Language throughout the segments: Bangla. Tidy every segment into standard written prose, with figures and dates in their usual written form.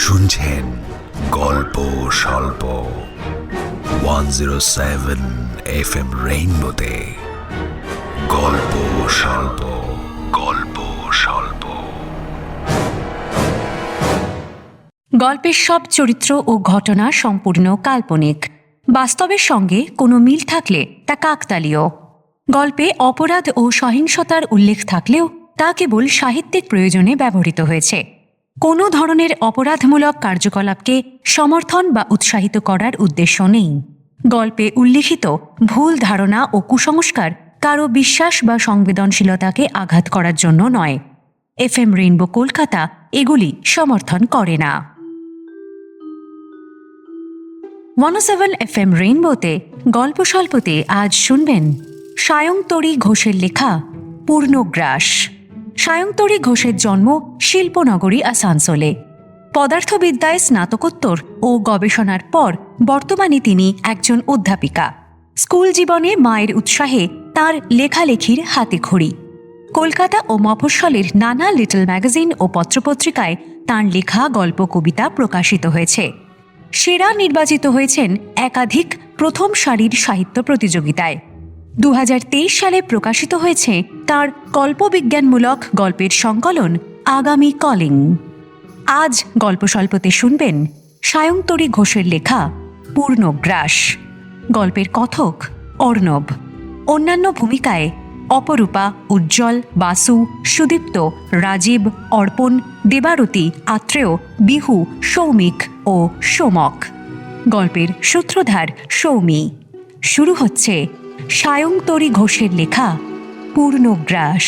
শুনছেন গল্প স্বল্প 107 FM রেইনবোতে। গল্প স্বল্প, গল্প স্বল্প। গল্পের সব চরিত্র ও ঘটনা সম্পূর্ণ কাল্পনিক। বাস্তবের সঙ্গে কোনো মিল থাকলে তা কাকতালীয়। গল্পে অপরাধ ও সহিংসতার উল্লেখ থাকলেও তা কেবল সাহিত্যিক প্রয়োজনে ব্যবহৃত হয়েছে। কোনো ধরনের অপরাধমূলক কার্যকলাপকে সমর্থন বা উৎসাহিত করার উদ্দেশ্য নেই। গল্পে উল্লিখিত ভুল ধারণা ও কুসংস্কার কারও বিশ্বাস বা সংবেদনশীলতাকে আঘাত করার জন্য নয়। FM রেইনবো কলকাতা এগুলি সমর্থন করে না। 107 FM রেইনবোতে গল্প স্বল্পতে আজ শুনবেন সায়ংতরী ঘোষের লেখা পূর্ণগ্রাস। সায়ংতরী ঘোষের জন্ম শিল্পনগরী আসানসোলে। পদার্থবিদ্যায় স্নাতকোত্তর ও গবেষণার পর বর্তমানে তিনি একজন অধ্যাপিকা। স্কুল জীবনে মায়ের উৎসাহে তার লেখালেখির হাতেখড়ি। কলকাতা ও মফস্বলের নানা লিটল ম্যাগাজিন ও পত্রপত্রিকায় তাঁর লেখা গল্প কবিতা প্রকাশিত হয়েছে। সেরা নির্বাচিত হয়েছেন একাধিক প্রথম সারির সাহিত্য প্রতিযোগিতায়। 2023 সালে প্রকাশিত হয়েছে তাঁর কল্পবিজ্ঞানমূলক গল্পের সংকলন আগামী কলিং। আজ গল্প স্বল্পতে শুনবেন সায়ংতরী ঘোষের লেখা পূর্ণগ্রাস। গল্পের কথক অর্ণব। অন্যান্য ভূমিকায় অপরূপা, উজ্জ্বল, বাসু, সুদীপ্ত, রাজীব, অর্পণ, দেবারতী, আত্রেয়, বিহু, সৌমিক ও সোমক। গল্পের সূত্রধার সৌমি। শুরু হচ্ছে সায়ংতরী ঘোষের লেখা পূর্ণগ্রাস।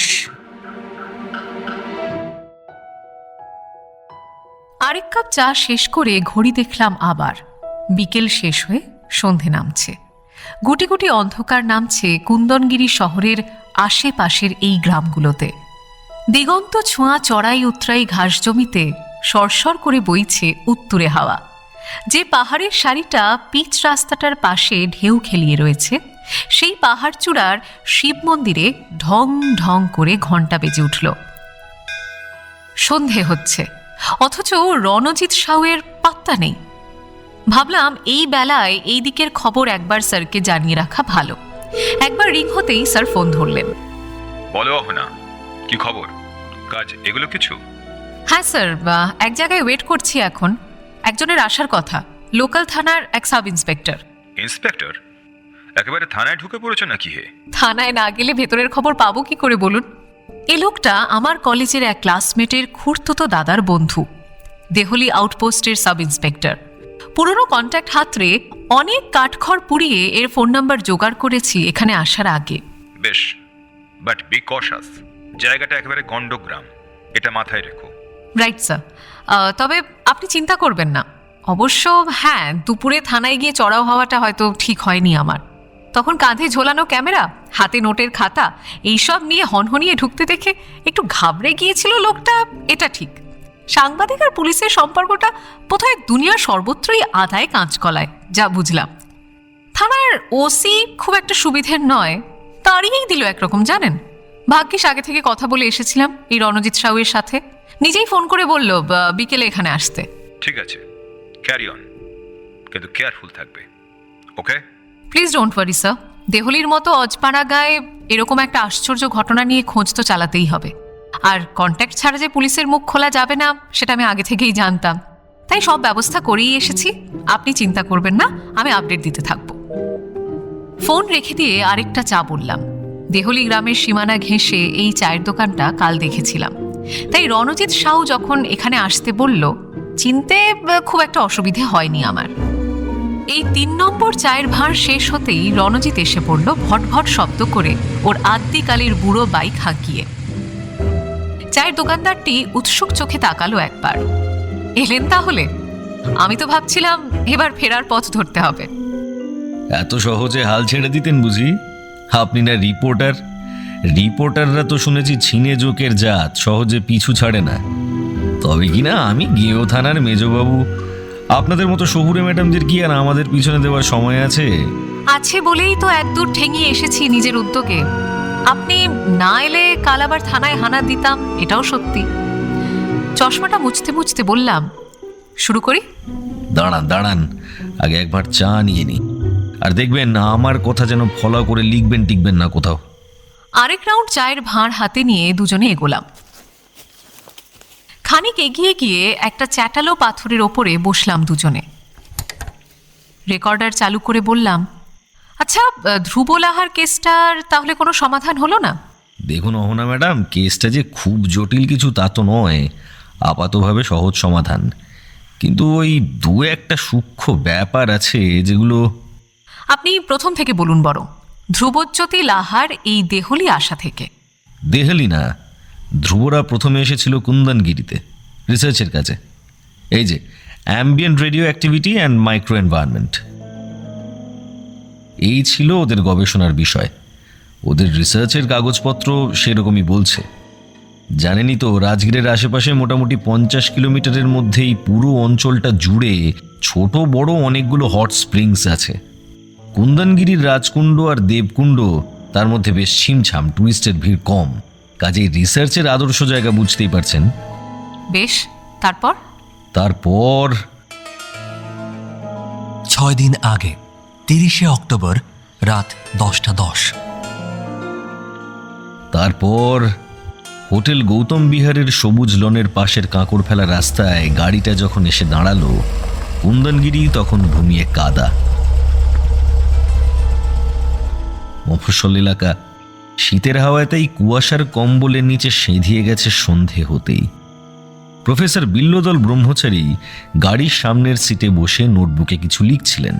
আরেক কাপ চা শেষ করে ঘড়ি দেখলাম আবার। বিকেল শেষ হয়ে সন্ধে নামছে। গুটি গুটি অন্ধকার নামছে কুন্দনগিরি শহরের আশেপাশের এই গ্রামগুলোতে। দিগন্ত ছোঁয়া চড়াই উতরাই ঘাস জমিতে সরসর করে বইছে উত্তুরে হাওয়া। যে পাহাড়ের সারিটা পিচ রাস্তাটার পাশে ঢেউ খেলিয়ে রয়েছে, সেই পাহাড় চূড়ার শিব মন্দিরে ঢং ঢং করে ঘণ্টা বেজে উঠল। সন্ধে হচ্ছে, অথচ রণজিৎ সাউয়ের পাত্তা নেই। ভাবলাম এই বেলায় এই দিকের খবর একবার স্যারকে জানিয়ে রাখা ভালো। একবার রিং হতেই স্যার ফোন ধরলেন। বলো অহনা, কি খবর? কাজ এগুলো কিছু? হ্যাঁ স্যার, এক জায়গায় ওয়েট করছি এখন। একজনের আসার কথা, লোকাল থানার এক সাব ইন্সপেক্টর। ইন্সপেক্টর? একেবারে থানায় ঢুকে পড়েছো নাকি হে? থানায় না গেলে ভেতরের খবর পাবো কি করে বলুন? এ লোকটা আমার কলেজের এক ক্লাসমেটের খুড়তুতো দাদার বন্ধু, দেহলি আউটপোস্টের সাব ইন্সপেক্টর। পুরনো কন্ট্যাক্ট হাতরে অনেক কাঠখড় পুড়িয়ে এর ফোন নাম্বার জোগাড় করেছি এখানে আসার আগে। বেশ, বাট বি কশাস। জায়গাটা একেবারে গণ্ডগ্রাম, এটা মাথায় রেখো। Right sir. তবে আপনি চিন্তা করবেন না। অবশ্য হ্যাঁ, দুপুরে থানায় গিয়ে চড়াও হওয়াটা হয়তো ঠিক হয়নি আমার। তখন কাঁধে ঝোলানো ক্যামেরা, হাতে নোটের খাতা, এইসব নিয়ে হনহনিয়ে ঢুকতে দেখে একটু ঘাবড়ে গিয়েছিল লোকটা, এটা ঠিক। সাংবাদিক আর পুলিশের সম্পর্কটা বোধহয় দুনিয়ার সর্বত্রই আদায় কাঁচকলায়, যা বুঝলাম। থানার ওসি খুব একটা সুবিধের নয়, তাড়িয়েই দিল একরকম, জানেন। ভাগ্যিস আগে থেকে কথা বলে এসেছিলাম এই রণজিৎ সাউয়ের সাথে। নিজেই ফোন করে বলল বিকেলে এখানে আসতে। ঠিক আছে, ক্যারি অন, কিন্তু কেয়ারফুল থাকবে, okay? Please don't worry sir. দেহলির মতো অজপাড়া গায়ে এরকম একটা আশ্চর্য ঘটনা নিয়ে খোঁজ তো চালাতেই হবে। আর কন্ট্যাক্ট ছাড়া যে পুলিশের মুখ খোলা যাবে না সেটা আমি আগে থেকেই জানতাম, তাই সব ব্যবস্থা করেই এসেছি। আপনি চিন্তা করবেন না, আমি আপডেট দিতে থাকবো। ফোন রেখে দিয়ে আরেকটা চা বললাম। দেহলি গ্রামের সীমানা ঘেঁষে এই চায়ের দোকানটা কাল দেখেছিলাম, তাই রণজিৎ সাউ যখন এখানে আসতে বলল, চিনতে খুব একটা অসুবিধে হয়নি আমার। এই 3 নম্বর চায়ের ভাঁড় শেষ হতেই রণজিৎ এসে পড়ল ভটভট শব্দ করে ওর আদ্যিকালের বুড়ো বাইক হাঁকিয়ে। চায়ের দোকানদারটি উৎসুক চোখে তাকালো একবার। এলেন তাহলে? আমি তো ভাবছিলাম এবার ফেরার পথ ধরতে হবে। এত সহজে হাল ছেড়ে দিতেন বুঝি? আপনি না রিপোর্টার? রিপোর্টাররা তো শুনেছি ছিনে জোকের জাত, সহজে পিছু ছাড়ে না। তবে কিনা আমি গেও থানার মেজবাবু, আপনাদের মতো শহুরে ম্যাডামদের কি আর আমাদের পিছনে দেওয়ার সময় আছে? আছে বলেই তো একদূর ঠেঙিয়ে এসেছি নিজের উদ্যোগে। আপনি না এলে কাল আবার থানায় হানা দিতাম, এটাও সত্যি। চশমাটা মুছতে মুছতে বললাম, শুরু করি? দাঁড়ান দাঁড়ান, আগে একবার চা নিয়ে নি। আর দেখবেন না আমার কথা যেন ফলো করে লিখবেন টিকবেন না কোথাও। আরেক রাউন্ড চায়ের ভাঁড় হাতে নিয়ে দুজনে এগোলাম। খানিক এগিয়ে গিয়ে একটা চ্যাটালো পাথরের ওপরে বসলাম দুজনে। রেকর্ডার চালু করে বললাম, আচ্ছা, ধ্রুব লাহার কেসটার তাহলে কোনো সমাধান হলো না? দেখুন অহনা ম্যাডাম, কেসটা যে খুব জটিল কিছু তা তো নয়, আপাতভাবে সহজ সমাধান। কিন্তু ওই দু একটা সূক্ষ্ম ব্যাপার আছে যেগুলো। আপনি প্রথম থেকে বলুন বরং, ধ্রুবজ্যোতি লাহার এই দেহলি আসা থেকে। দেহলি না, ধ্রুবরা প্রথমে এসেছিল কুন্দনগিরিতে রিসার্চের কাছে। এই যে ambient radio activity and micro environment, এই ছিল ওদের গবেষণার বিষয়। ওদের রিসার্চের কাগজপত্র সেরকমই বলছে। জানেনই তো, রাজগীরের আশেপাশে মোটামুটি 50 কিলোমিটারের মধ্যেই পুরো অঞ্চলটা জুড়ে ছোট বড় অনেকগুলো হট স্প্রিংস আছে। কুন্দনগিরির রাজকুণ্ড আর দেবকুণ্ড তার মধ্যে বেশ ছিমছাম, টুরিস্টের ভিড় কম, কাজেই রিসার্চের আদর্শ জায়গা বুঝতেই পারছেন। বেশ, তারপর? তারপর 6 দিন আগে 30শে অক্টোবর রাত 10:10। তারপর হোটেল গৌতম বিহারের সবুজ লনের পাশের কাঁকড় ফেলা রাস্তায় গাড়িটা যখন এসে দাঁড়ালো, কুন্দনগিরি তখন ঘুমিয়ে কাদা। মফস্বল এলাকা, শীতের হাওয়াতেই কুয়াশার কম্বলের নিচে সেঁধিয়ে গেছে সন্ধে হতেই। প্রফেসর বিল্লদল ব্রহ্মচারী গাড়ির সামনের সিটে বসে নোটবুকে কিছু লিখছিলেন।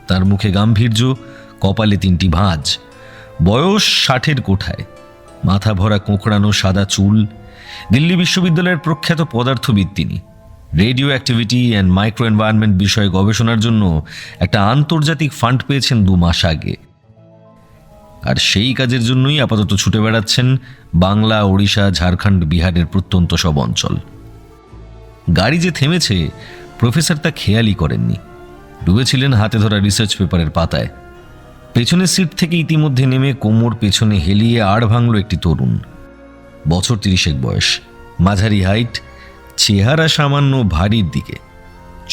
তার মুখে গাম্ভীর্য, কপালে 3টি ভাঁজ। বয়স 60-এর কোঠায়, মাথা ভরা কোঁকড়ানো সাদা চুল। দিল্লি বিশ্ববিদ্যালয়ের প্রখ্যাত পদার্থবিদ তিনি। Radio activity and micro environment বিষয়ে গবেষণার জন্য একটা আন্তর্জাতিক ফান্ড পেয়েছেন 2 মাস আগে। আর সেই কাজের জন্যই আপাতত ছুটে বেড়াচ্ছেন বাংলা, ওড়িশা, ঝাড়খণ্ড, বিহারের প্রত্যন্ত সব অঞ্চল। গাড়ি যে থেমেছে প্রফেসর তা খেয়ালই করেননি। ডুবেছিলেন হাতে ধরা রিসার্চ পেপারের পাতায়। পেছনের সিট থেকে ইতিমধ্যে নেমে কোমর পেছনে হেলিয়ে আড় ভাঙল একটি তরুণ। বছর 30 বয়স, মাঝারি হাইট, চেহারা সামান্য ভারীর দিকে,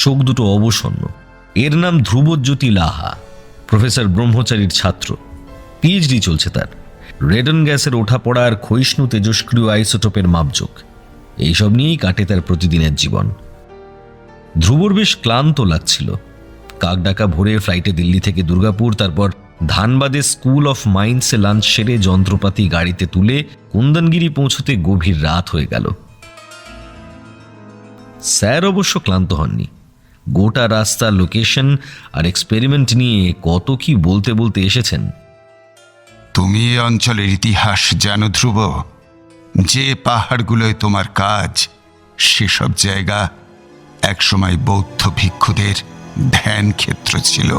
চোখ দুটো অবসন্ন। এর নাম ধ্রুবজ্যোতি লাহা, প্রফেসর ব্রহ্মচারীর ছাত্র। পিএইচডি চলছে তার। রেডন গ্যাসের ওঠা পড়া আর ক্ষয়িষ্ণু তেজস্ক্রিয় আইসোটোপের মাপজোক, এইসব নিয়েই কাটে তার প্রতিদিনের জীবন। ধ্রুবর বেশ ক্লান্ত লাগছিল। কাকডাকা ভোরে ফ্লাইটে দিল্লি থেকে দুর্গাপুর, তারপর ধানবাদে স্কুল অফ মাইন্সে লাঞ্চ সেরে যন্ত্রপাতি গাড়িতে তুলে কুন্দনগিরি পৌঁছতে গভীর রাত হয়ে গেল। স্যার অবশ্য ক্লান্ত হননি। গোটা রাস্তা, লোকেশন আর এক্সপেরিমেন্ট নিয়ে কত কি বলতে বলতে এসেছেন। তুমি এই অঞ্চলের ইতিহাস জানো ধ্রুব? যে পাহাড়গুলোয় তোমার কাজ, সেসব জায়গা একসময় বৌদ্ধ ভিক্ষুদের ধ্যান ক্ষেত্র ছিল।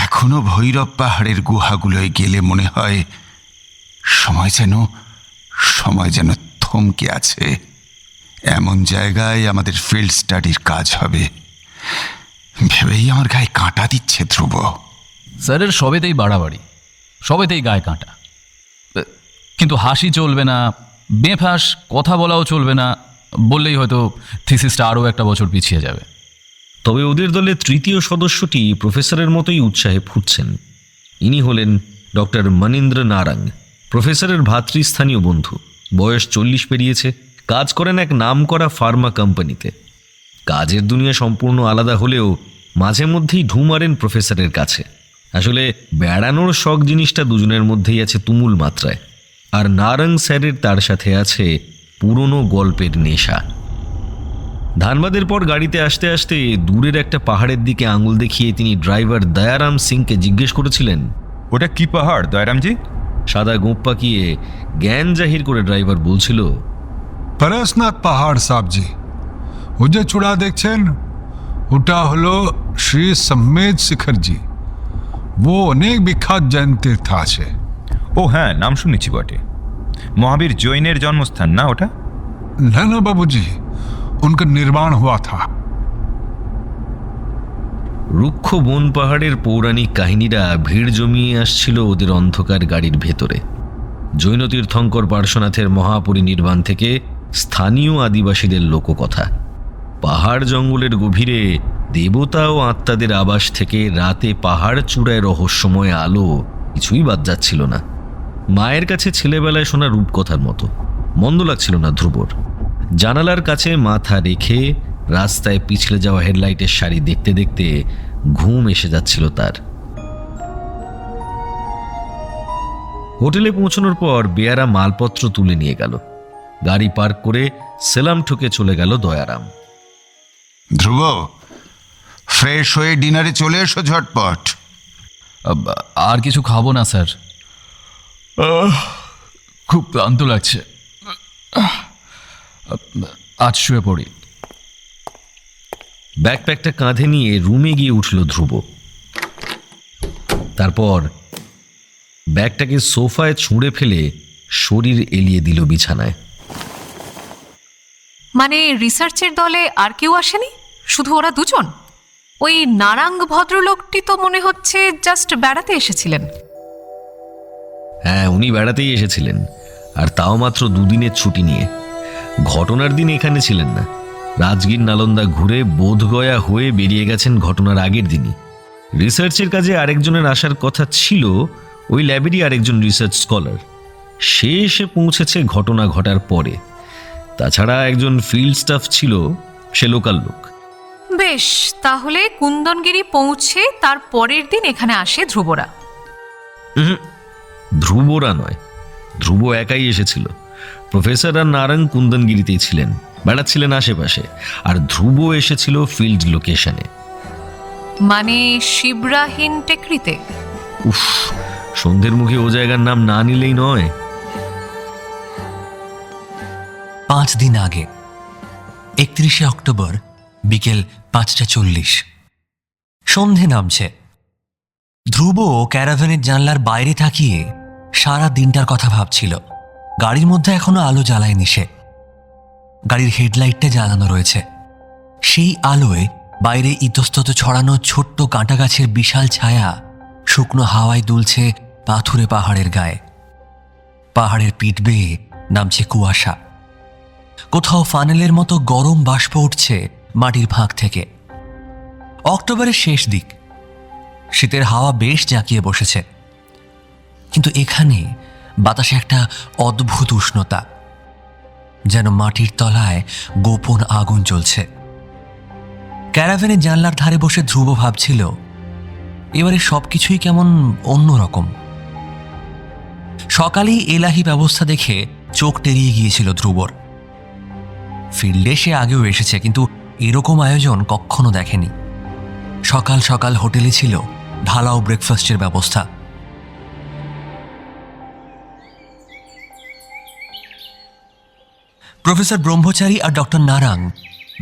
এখনো ভৈরব পাহাড়ের গুহাগুলোয় গেলে মনে হয় সময় যেন থমকে আছে। এমন জায়গায় আমাদের ফিল্ড স্টাডির কাজ হবে ভেবেই আমার গায়ে কাঁটা দিচ্ছে ধ্রুব। স্যারের সবেতেই বাড়াবাড়ি, সবেতেই গায়ে কাঁটা। কিন্তু হাসি চলবে না, বেফাঁস কথা বলাও চলবে না, বললেই হয়তো থিসিসটা আরও একটা বছর পিছিয়ে যাবে। তবে ওদের দলের 3য় সদস্যটি প্রফেসরের মতোই উৎসাহে ফুটছেন। ইনি হলেন ডক্টর মনীন্দ্র নারাং, প্রফেসরের ভাতৃস্থানীয় বন্ধু। বয়স 40 পেরিয়েছে, কাজ করেন এক নামকরা ফার্মা কোম্পানিতে। কাজের দুনিয়া সম্পূর্ণ আলাদা হলেও মাঝে মধ্যেই ঢু মারেন প্রফেসরের কাছে। আসলে বেড়ানোর শখ জিনিসটা দুজনের মধ্যেই আছে তুমুল মাত্রায়। আর নারাং স্যারের তার সাথে আছে পুরনো গল্পের নেশা। ধানবাদের পর গাড়িতে আসতে আসতে দূরের একটা পাহাড়ের দিকে আঙুল দেখিয়ে তিনি ড্রাইভার দয়ারাম সিংকে জিজ্ঞেস করেছিলেন, ওটা কি পাহাড় দয়ারামজি? সাদা গোঁপ পাকিয়ে জ্ঞান জাহির করে ড্রাইভার বলছিল, পরশনাথ পাহাড় সাবজি, ও যে চূড়া দেখছেন ওটা হলো শ্রী সম্মেদ শিখরজি। ও অনেক বিখ্যাত জৈন তীর্থ আছে। ও হ্যাঁ, নাম শুনেছি বটে। মহাবীর জৈনের জন্মস্থান না ওটা? না না বাবুজি, उनका निर्माण हुआ था। রুক্ষ বন পাহাড়ের পৌরাণিক কাহিনীরা ভিড় জমিয়ে আসছিল ওদের অন্ধকার গাড়ির ভেতরে। জৈন তীর্থঙ্কর পার্শ্বনাথের মহাপরিনির্বাণ থেকে স্থানীয় আদিবাসীদের লোককথা। পাহাড় জঙ্গলের গভীরে দেবতা ও আত্মাদের আবাস থেকে রাতে পাহাড় চূড়ায় রহস্যময় আলো কিছুই বাদ যাচ্ছিল না। মায়ের কাছে ছেলেবেলায় শোনা রূপকথার মতো মন্দ লাগছিল না ধ্রুবর। জানালার কাছে মাথা রেখে রাস্তায় পিছলে যাওয়া হেডলাইটের সারি দেখতে দেখতে ঘুম এসে যাচ্ছিল তার। হোটেলে পৌঁছানোর পর বেয়ারা মালপত্র তুলে নিয়ে গেল। গাড়ি পার্ক করে সেলাম ঠুকে চলে গেল দয়ারাম। ধ্রুব, ফ্রেশ হয়ে ডিনারে চলে এসো ঝটপট। আর কিছু খাবো না স্যার, খুব ক্লান্ত লাগছে, আজ শুয়ে পড়ি। ব্যাকপ্যাকটা কাঁধে নিয়ে রুমে গিয়ে উঠল ধ্রুব। তারপর ব্যাগটাকে সোফায় ছুঁড়ে ফেলে শরীর এলিয়ে দিল বিছানায়। মানে রিসার্চের দলে আর কেউ আসেনি, শুধু ওরা দুজন? ওই নারাঙ্গ ভদ্রলোকটি তো মনে হচ্ছে জাস্ট বেড়াতে এসেছিলেন। হ্যাঁ, উনি বেড়াতেই এসেছিলেন, আর তাও মাত্র দুদিনের ছুটি নিয়ে। ঘটনার দিন এখানে ছিলেন না। রাজগীর নালন্দা ঘুরে বোধগয়া হয়ে বেরিয়ে গেছেন ঘটনার আগের দিনই। রিসার্চের কাজে আরেকজনের আসার কথা ছিল, ওই ল্যাবেরই আরেকজন রিসার্চ স্কলার। সে এসে পৌঁছেছে ঘটনা ঘটার পরে। তাছাড়া একজন ফিল্ড স্টাফ ছিল, সে লোকাল লোক। বেশ, তাহলে কুন্দনগিরি পৌঁছে তার পরের দিন এখানে আসে ধ্রুবরা। ধ্রুবরা নয়, ধ্রুব একাই এসেছিল। প্রফেসর আর নারায়ণ কুন্দনগিরিতেই ছিলেন, বেড়াচ্ছিলেন আশেপাশে, আর ধ্রুব এসেছিল ফিল্ড লোকেশনে। মানে শিবরাহীন টেকরিতে? উফ, সন্ধ্যের মুখে ও জায়গার নাম না নিলেই নয়। 5 দিন আগে 31শে অক্টোবর বিকেল 5:40 সন্ধে নামছে। ধ্রুব ক্যারাভ্যানের জানলার বাইরে তাকিয়ে সারা দিনটার কথা ভাবছিল। গাড়ির মধ্যে এখনো আলো জ্বালায়নি সে। গাড়ির হেডলাইটটা জ্বালানো রয়েছে। সেই আলোয় বাইরে ইতস্তত ছড়ানো ছোট্ট কাঁটা গাছের বিশাল ছায়া শুকনো হাওয়ায় দুলছে পাথুরে পাহাড়ের গায়ে। পাহাড়ের পিঠ বেয়ে নামছে কুয়াশা। কোথাও ফানেলের মতো গরম বাষ্প উঠছে মাটির ফাঁক থেকে। অক্টোবরের শেষ দিক, শীতের হাওয়া বেশ জাঁকিয়ে বসেছে, কিন্তু এখানে বাতাসে একটা অদ্ভুত উষ্ণতা, যেন মাটির তলায় গোপন আগুন জ্বলছে। ক্যারাভ্যানের জানলার ধারে বসে ধ্রুব ভাবছিল, এবারে সবকিছুই কেমন অন্যরকম। সকালেই এলাহি ব্যবস্থা দেখে চোখ টেরিয়ে গিয়েছিল ধ্রুবর। ফিল্ডে সে আগেও এসেছে, কিন্তু এরকম আয়োজন কখনো দেখেনি। সকাল সকাল হোটেলে ছিল ঢালাও ব্রেকফাস্টের ব্যবস্থা। প্রফেসর ব্রহ্মচারী আর ডক্টর নারাং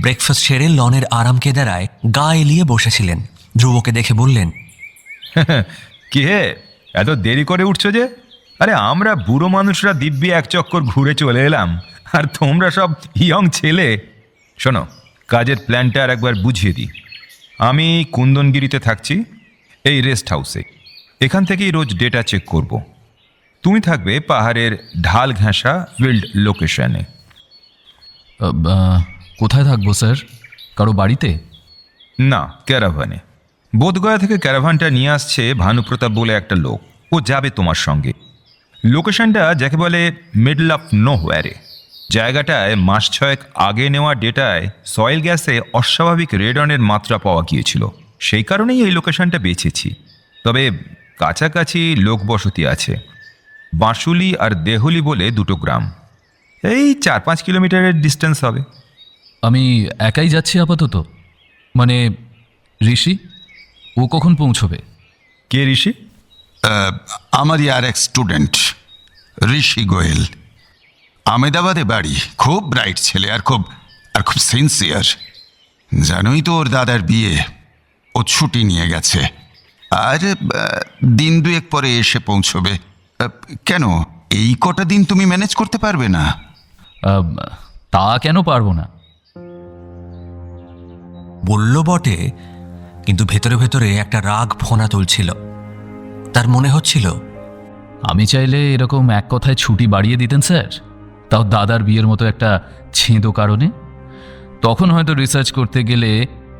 ব্রেকফাস্ট সেরে লনের আরাম কেদারায় গা এলিয়ে বসেছিলেন। ধ্রুবকে দেখে বললেন, কি হে, এত দেরি করে উঠছো যে? আরে আমরা বুড়ো মানুষরা দিব্যি এক চক্কর ঘুরে চলে এলাম, আর তোমরা সব ইয়ং ছেলে। শোনো, কাজের প্ল্যানটা আর একবার বুঝিয়ে দিই। আমি কুন্দনগিরিতে থাকছি, এই রেস্ট হাউসে। এখান থেকেই রোজ ডেটা চেক করব। তুমি থাকবে পাহাড়ের ঢাল ঘেঁষা ফিল্ড লোকেশনে। কোথায় থাকবো স্যার? কারো বাড়িতে? না, ক্যারাভানে। বোধগয়া থেকে ক্যারাভানটা নিয়ে আসছে ভানুপ্রতাপ বলে একটা লোক, ও যাবে তোমার সঙ্গে। লোকেশনটা যাকে বলে মিডল অফ নোহোয়ারে। জায়গাটায় মাস 6 আগে নেওয়া ডেটায় সয়েল গ্যাসে অস্বাভাবিক রেডনের মাত্রা পাওয়া গিয়েছিল, সেই কারণেই এই লোকেশনটা বেছেছি। তবে কাছাকাছি লোকবসতি আছে। বাঁশুলি আর দেহলি বলে 2 গ্রাম, এই 4-5 কিলোমিটারের ডিস্টেন্স হবে। আমি একাই যাচ্ছি আপাতত। মানে ঋষি, ও কখন পৌঁছবে? কে ঋষি? আমারই আর এক স্টুডেন্ট, ঋষি গোয়েল। আমেদাবাদে বাড়ি, খুব ব্রাইট ছেলে, আর খুব সিনসিয়ার। জানোই তো ওর দাদার বিয়ে, ও ছুটি নিয়ে গেছে, আর দিন 2 পরে এসে পৌঁছবে। কেন, এই কটা দিন তুমি ম্যানেজ করতে পারবে না? তা কেন পারবো না? বলল বটে, কিন্তু ভেতরে ভেতরে একটা রাগ ফোনা তুলছিল। তার মনে হচ্ছিল, আমি চাইলে এরকম এক কথায় ছুটি বাড়িয়ে দিতেন স্যার, তাও দাদার বিয়ের মতো একটা ছেঁদো কারণে। তখন হয়তো রিসার্চ করতে গেলে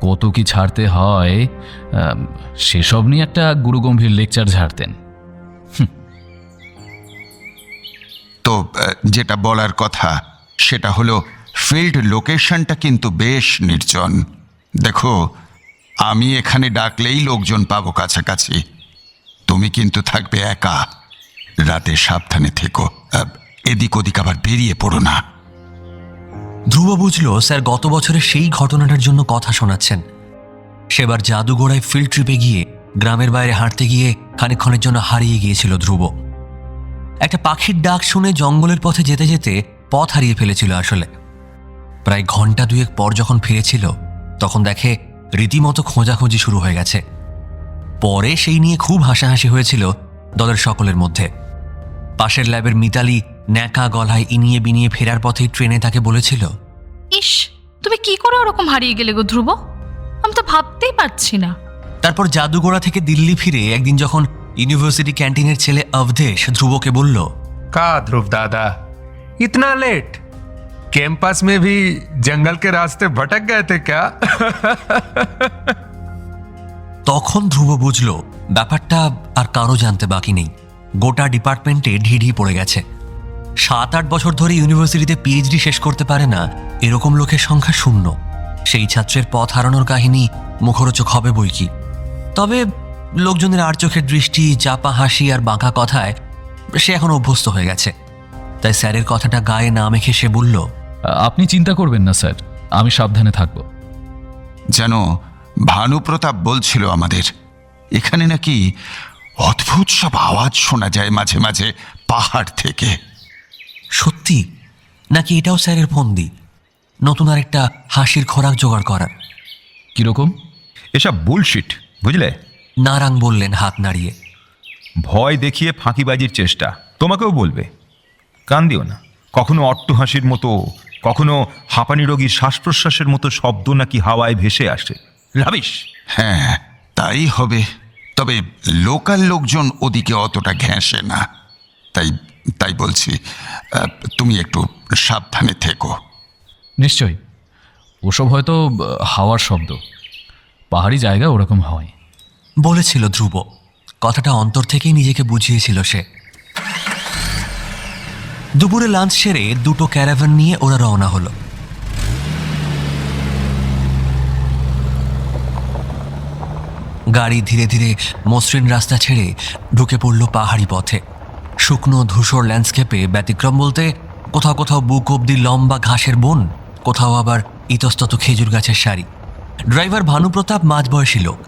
কত কি ছাড়তে হয়, সেসব নিয়ে একটা গুরুগম্ভীর লেকচার ঝাড়তেন। তো যেটা বলার কথা সেটা হলো ফিল্ড লোকেশনটা কিন্তু বেশ নির্জন। দেখো, আমি এখানে ডাকলেই লোকজন পাবো কাছাকাছি। তুমি কিন্তু থাকবে একা। রাতে সাবধানে থেকো, এদিক ওদিক আবার বেরিয়ে পড়ো না। ধ্রুব বুঝল স্যার গত বছরের সেই ঘটনাটার জন্য কথা শোনাচ্ছেন। সেবার জাদুঘোড়ায় ফিল্ড ট্রিপে গিয়ে গ্রামের বাইরে হাঁটতে গিয়ে খানিকক্ষণের জন্য হারিয়ে গিয়েছিল ধ্রুব। একটা পাখির ডাক শুনে জঙ্গলের পথে যেতে যেতে পথ হারিয়ে ফেলেছিল আসলে। প্রায় ঘন্টা দুয়েক পর যখন ফিরেছিল তখন দেখে রীতিমতো খোঁজাখুঁজি শুরু হয়ে গেছে। পরে সেই নিয়ে খুব হাসাহাসি হয়েছিল দলের সকলের মধ্যে। পাশের ল্যাবের মিতালি ন্যাকা গলায় ইনিয়ে বিনিয়ে ফেরার পথেই ট্রেনে তাকে বলেছিল, ইস, তুমি কি করে ওরকম হারিয়ে গেলে গো ধ্রুব? আমি তো ভাবতেই পারছি না। তারপর জাদুঘোড়া থেকে দিল্লি ফিরে একদিন যখন ইউনিভার্সিটি ক্যান্টিনের ছেলে অবধেশ ধ্রুবকে বলল, का ध्रुव दादा इतना लेट? कैंपस में भी जंगल के रास्ते भटक गए थे क्या? তখন ধ্রুব বুঝল ব্যাপারটা আর কারো জানতে বাকি নেই। গোটা ডিপার্টমেন্টে ঢিঢি পড়ে গেছে। 7-8 বছর ধরে ইউনিভার্সিটিতে পিএইচডি শেষ করতে পারে না এরকম লোকের সংখ্যা শূন্য। সেই ছাত্রের পথ হারানোর কাহিনী মুখরোচক হবে বই কি। তবে লোকজনের আর চোখের দৃষ্টি, চাপা হাসি আর বাঁকা কথায় সে এখন অভ্যস্ত হয়ে গেছে। তাই স্যারের কথাটা গায়ে না মেখে সে বলল, আপনি চিন্তা করবেন না স্যার, আমি সাবধানে থাকব। যেন ভানুপ্রতাপ বলছিল আমাদের, এখানে নাকি অদ্ভুত সব আওয়াজ শোনা যায় মাঝে মাঝে পাহাড় থেকে। সত্যি নাকি এটাও স্যারের ফন্দি, নতুন আর একটা হাসির খোরাক জোগাড় করার? কিরকম? এসব বুলশিট, বুঝলে? নারাং বললেন হাত নাড়িয়ে। ভয় দেখিয়ে ফাঁকিবাজির চেষ্টা তোমাকেও বলবে। কান দিও না। কখনো অট্টহাসির মতো, কখনো হাঁপানি রোগীর শ্বাস প্রশ্বাসের মতো শব্দ নাকি হাওয়ায় ভেসে আসে। রাবিশ। হ্যাঁ, তাই হবে। তবে লোকাল লোকজন ওদিকে অতটা ঘেঁষে না। তাই তাই বলছি, তুমি একটু সাবধানে থেকো। নিশ্চয়ই, ওসব হয়তো হাওয়ার শব্দ। পাহাড়ি জায়গা ওরকম হয়। বলেছিল ধ্রুব। কথাটা অন্তর থেকেই নিজেকে বুঝিয়েছিল সে। দুপুরে লাঞ্চ সেরে দুটো ক্যারাভান নিয়ে ওরা রওনা হলো। গাড়ি ধীরে ধীরে মসৃণ রাস্তা ছেড়ে ঢুকে পড়ল পাহাড়ি পথে। শুকনো ধূসর ল্যান্ডস্কেপে ব্যতিক্রম বলতে কোথাও কোথাও বুক অব্দি লম্বা ঘাসের বন, কোথাও আবার ইতস্তত খেজুর গাছের সারি। ড্রাইভার ভানুপ্রতাপ মাঝবয়সী লোক,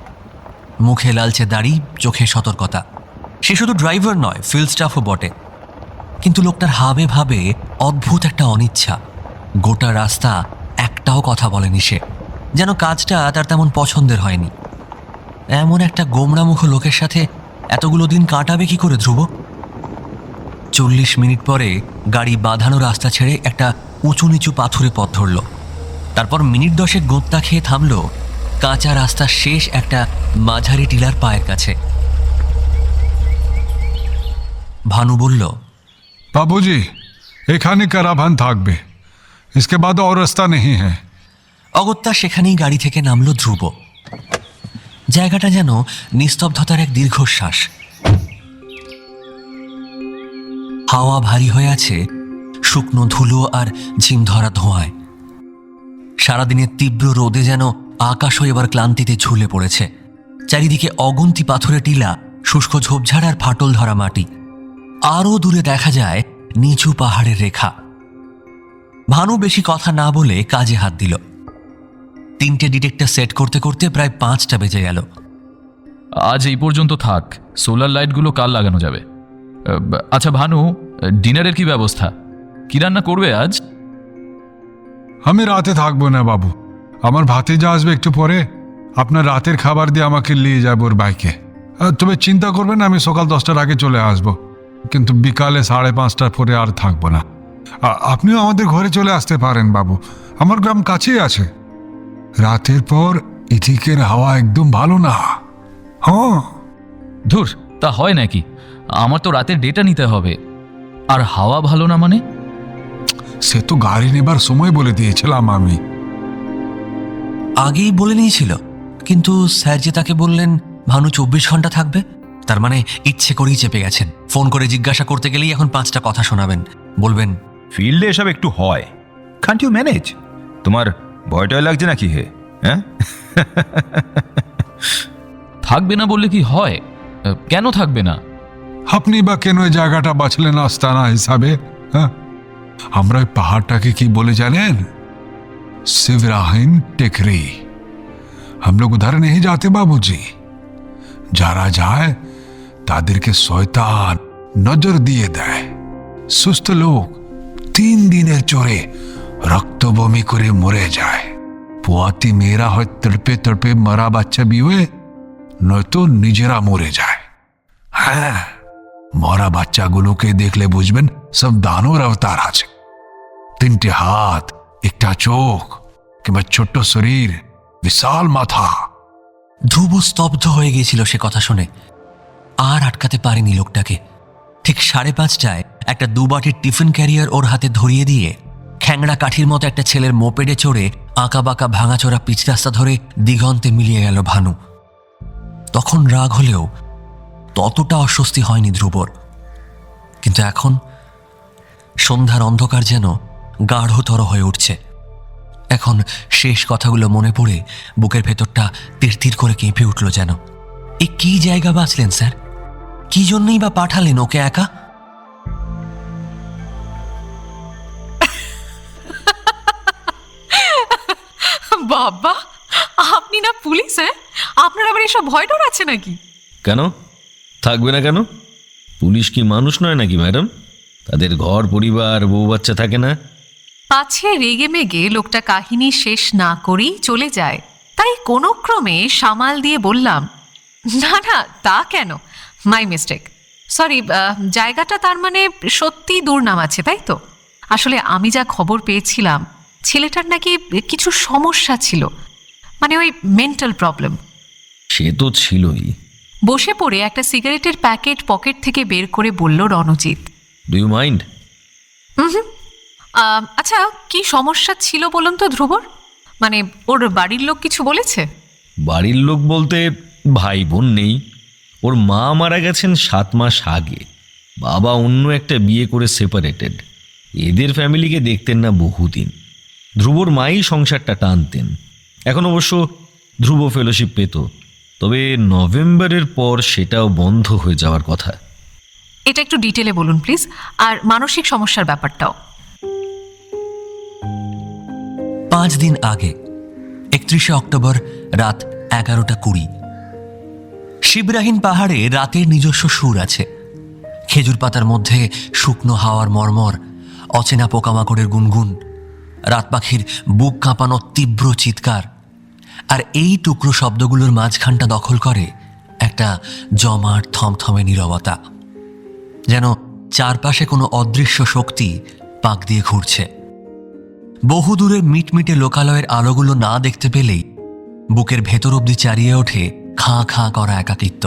মুখে লালচে দাড়ি, চোখে সতর্কতা। সে শুধু ড্রাইভার নয়, ফিল্ড স্টাফও বটে। কিন্তু লোকটার হাবে ভাবে অদ্ভুত একটা অনিচ্ছা। গোটা রাস্তা একটাও কথা বলেনি সে, যেন কাজটা তার তেমন পছন্দের হয়নি। এমন একটা গোমড়ামুখ লোকের সাথে এতগুলো দিন কাটাবে কি করে ধ্রুব? 40 মিনিট পরে গাড়ি বাঁধানো রাস্তা ছেড়ে একটা উঁচু নিচু পাথুরে পথ ধরল। তারপর মিনিট 10 গোঁত্তা খেয়ে থামল কাঁচা রাস্তার শেষ একটা মাঝারি টিলার পায়ের কাছে। ভানু বলল, बाबूजी, এখানে ক্যারাভান থাকবে, इसके बाद और रास्ता नहीं है। অগত্যা সেখানেই গাড়ি থেকে নামল ধ্রুব। জায়গাটা যেন নিস্তব্ধতার এক দীর্ঘশ্বাস। হাওয়া ভারী হয়ে আছে শুকনো ধুলো আর ঝিম ধরা ধোঁয়ায়। সারাদিনের তীব্র রোদে যেন আকাশও এবার ক্লান্তিতে ঝুলে পড়েছে। চারিদিকে অগুন্তি পাথরে টিলা, শুষ্ক ঝোপঝাড় আর ফাটল ধরা মাটি। আরও দূরে দেখা যায় নিচু পাহাড়ের রেখা। ভানু বেশি কথা না বলে কাজে হাত দিল। 3টে ডিটেক্টর সেট করতে করতে প্রায় 5টা বেজে গেল। আজ এই পর্যন্ত থাক, সোলার লাইটগুলো কাল লাগানো যাবে। আচ্ছা ভানু, ডিনারের কি ব্যবস্থা? কি রান্না করবে আজ? আমি রাতে থাকবো না বাবু, আমার ভাতিজা আসবে একটু পরে। আপনার রাতের খাবার দিয়ে আমাকে নিয়ে যাবো ওর বাইকে। তবে চিন্তা করবেন, আমি সকাল 10টার আগে চলে আসব, কিন্তু বিকালে 5:30টার পরে আর থাকবো না। আপনিও আমাদের ঘরে চলে আসতে পারেন বাবু, আমার গ্রাম কাছেই আছে। রাতের পর এদিকের হাওয়া একদম ভালো না। হ্যাঁ, ধুর, তা হয় নাকি? আমার তো রাতের ডেটা নিতে হবে। আর হাওয়া ভালো না মানে? সে তো গাড়ি নেবার সময় বলে দিয়েছিলাম আমি। আগেই বলে নিয়েছিল, কিন্তু স্যার যে তাকে বললেন ভানু 24 ঘন্টা থাকবে, তার মানে ইচ্ছে করেই চেপে গেছেন। ফোন করে জিজ্ঞাসা করতে গেলেই এখন 5টা কথা শোনাবেন, বলবেন ফিল্ডে এসব একটু হয়। Can't you manage? তোমার ভয়টয় লাগছে নাকি হে? হ্যাঁ, থাকবে না বললে কি হয়? কেন থাকবে না? আপনি বা কেন এই জায়গাটা বাছলেন আস্তানা হিসাবে? হ্যাঁ, আমরা ওই পাহাড়টাকে কি বলে জানেন? शिवराहिन टेकरी। हम लोग उधर नहीं जाते बाबूजी। যারা যায় তাদেরকে শয়তান নজর দিয়ে দেয়। সুস্থ লোক 3 দিনের চোরে রক্ত বমি করে মরে যায়। পোয়াতি মেয়েরা হয় তড়পে তড়পে মরা বাচ্চা বিয়ে, নয়তো নিজেরা মরে যায়। হ্যাঁ, মরা বাচ্চাগুলোকে দেখলে বুঝবেন সব দানর অবতার আছে। 3টে হাত, একটা চোখ, কিংবা ছোট্ট শরীর, বিশাল মাথা। ধ্রুব স্তব্ধ হয়ে গিয়েছিল সে কথা শুনে। আর আটকাতে পারেনি লোকটাকে। ঠিক 5:30টায় একটা 2 বাটির টিফিন ক্যারিয়ার ওর হাতে ধরিয়ে দিয়ে খ্যাংড়া কাঠির মতো একটা ছেলের মোপেডে চড়ে আঁকা বাঁকা ভাঙাচোরা পিচ রাস্তা ধরে দিগন্তে মিলিয়ে গেল ভানু। তখন রাগ হলেও ততটা অস্বস্তি হয়নি ধ্রুবর। কিন্তু এখন সন্ধ্যার অন্ধকার যেন গাঢ়তর হয়ে উঠছে। এখন শেষ কথাগুলো মনে পড়ে বুকের ভেতরটা তীর করে কেঁপে উঠল যেন। এ কি জায়গা বাঁচলেন স্যার? কি জন্যই বা পাঠালেন ওকে একা? বাবা, আপনি না পুলিশ? হ্যাঁ, আপনার আবার এসব ভয় ডর আছে নাকি? কেন থাকবে না? কেন পুলিশ কি মানুষ নয় নাকি ম্যাডাম? তাদের ঘর পরিবার বউ বাচ্চা থাকে না? পাছে রেগে মেগে লোকটা কাহিনী শেষ না করেই চলে যায়, তাই কোনো ক্রমে সামাল দিয়ে বললাম, না না তা কেন, মাই মিস্টেক, সরি। জায়গাটা তার মানে সত্যি দুর্নাম আছে, তাই তো? আসলে আমি যা খবর পেয়েছিলাম, ছেলেটার নাকি কিছু সমস্যা ছিল, মানে ওই মেন্টাল প্রবলেম। সে তো ছিলই। বসে পড়ে একটা সিগারেটের প্যাকেট পকেট থেকে বের করে বলল রণজিৎ। Do you mind? আচ্ছা, কি সমস্যা ছিল বলুন তো ধ্রুবর? মানে ওর বাড়ির লোক কিছু বলেছে? বাড়ির লোক বলতে ভাই বোন নেই। ওর মা মারা গেছেন 7 মাস আগে। বাবা অন্য একটা বিয়ে করে সেপারেটেড। এদের ফ্যামিলিকে দেখতেন না বহুদিন। ধ্রুবর মাই সংসারটা টানতেন। এখন অবশ্য ধ্রুব ফেলোশিপ পেত, তবে নভেম্বরের পর সেটাও বন্ধ হয়ে যাওয়ার কথা। এটা একটু ডিটেলে বলুন প্লিজ, আর মানসিক সমস্যার ব্যাপারটাও। 5 দিন আগে 31শে অক্টোবর রাত 11:20। শিবরাহিন পাহাড়ে রাতের নিজস্ব সুর আছে। খেজুর পাতার মধ্যে শুকনো হাওয়ার মর্মর, অচেনা পোকামাকড়ের গুনগুন, রাত পাখির বুক কাঁপানো তীব্র চিৎকার, আর এই টুকরো শব্দগুলোর মাঝখানটা দখল করে একটা জমাট থমথমে নীরবতা, যেন চারপাশে কোনো অদৃশ্য শক্তি পাক দিয়ে ঘুরছে। বহুদূরের মিটমিটে লোকালয়ের আলোগুলো না দেখতে পেলেই বুকের ভেতর অবধি চারিয়ে ওঠে খাঁ খাঁ করা একাকিত্ব।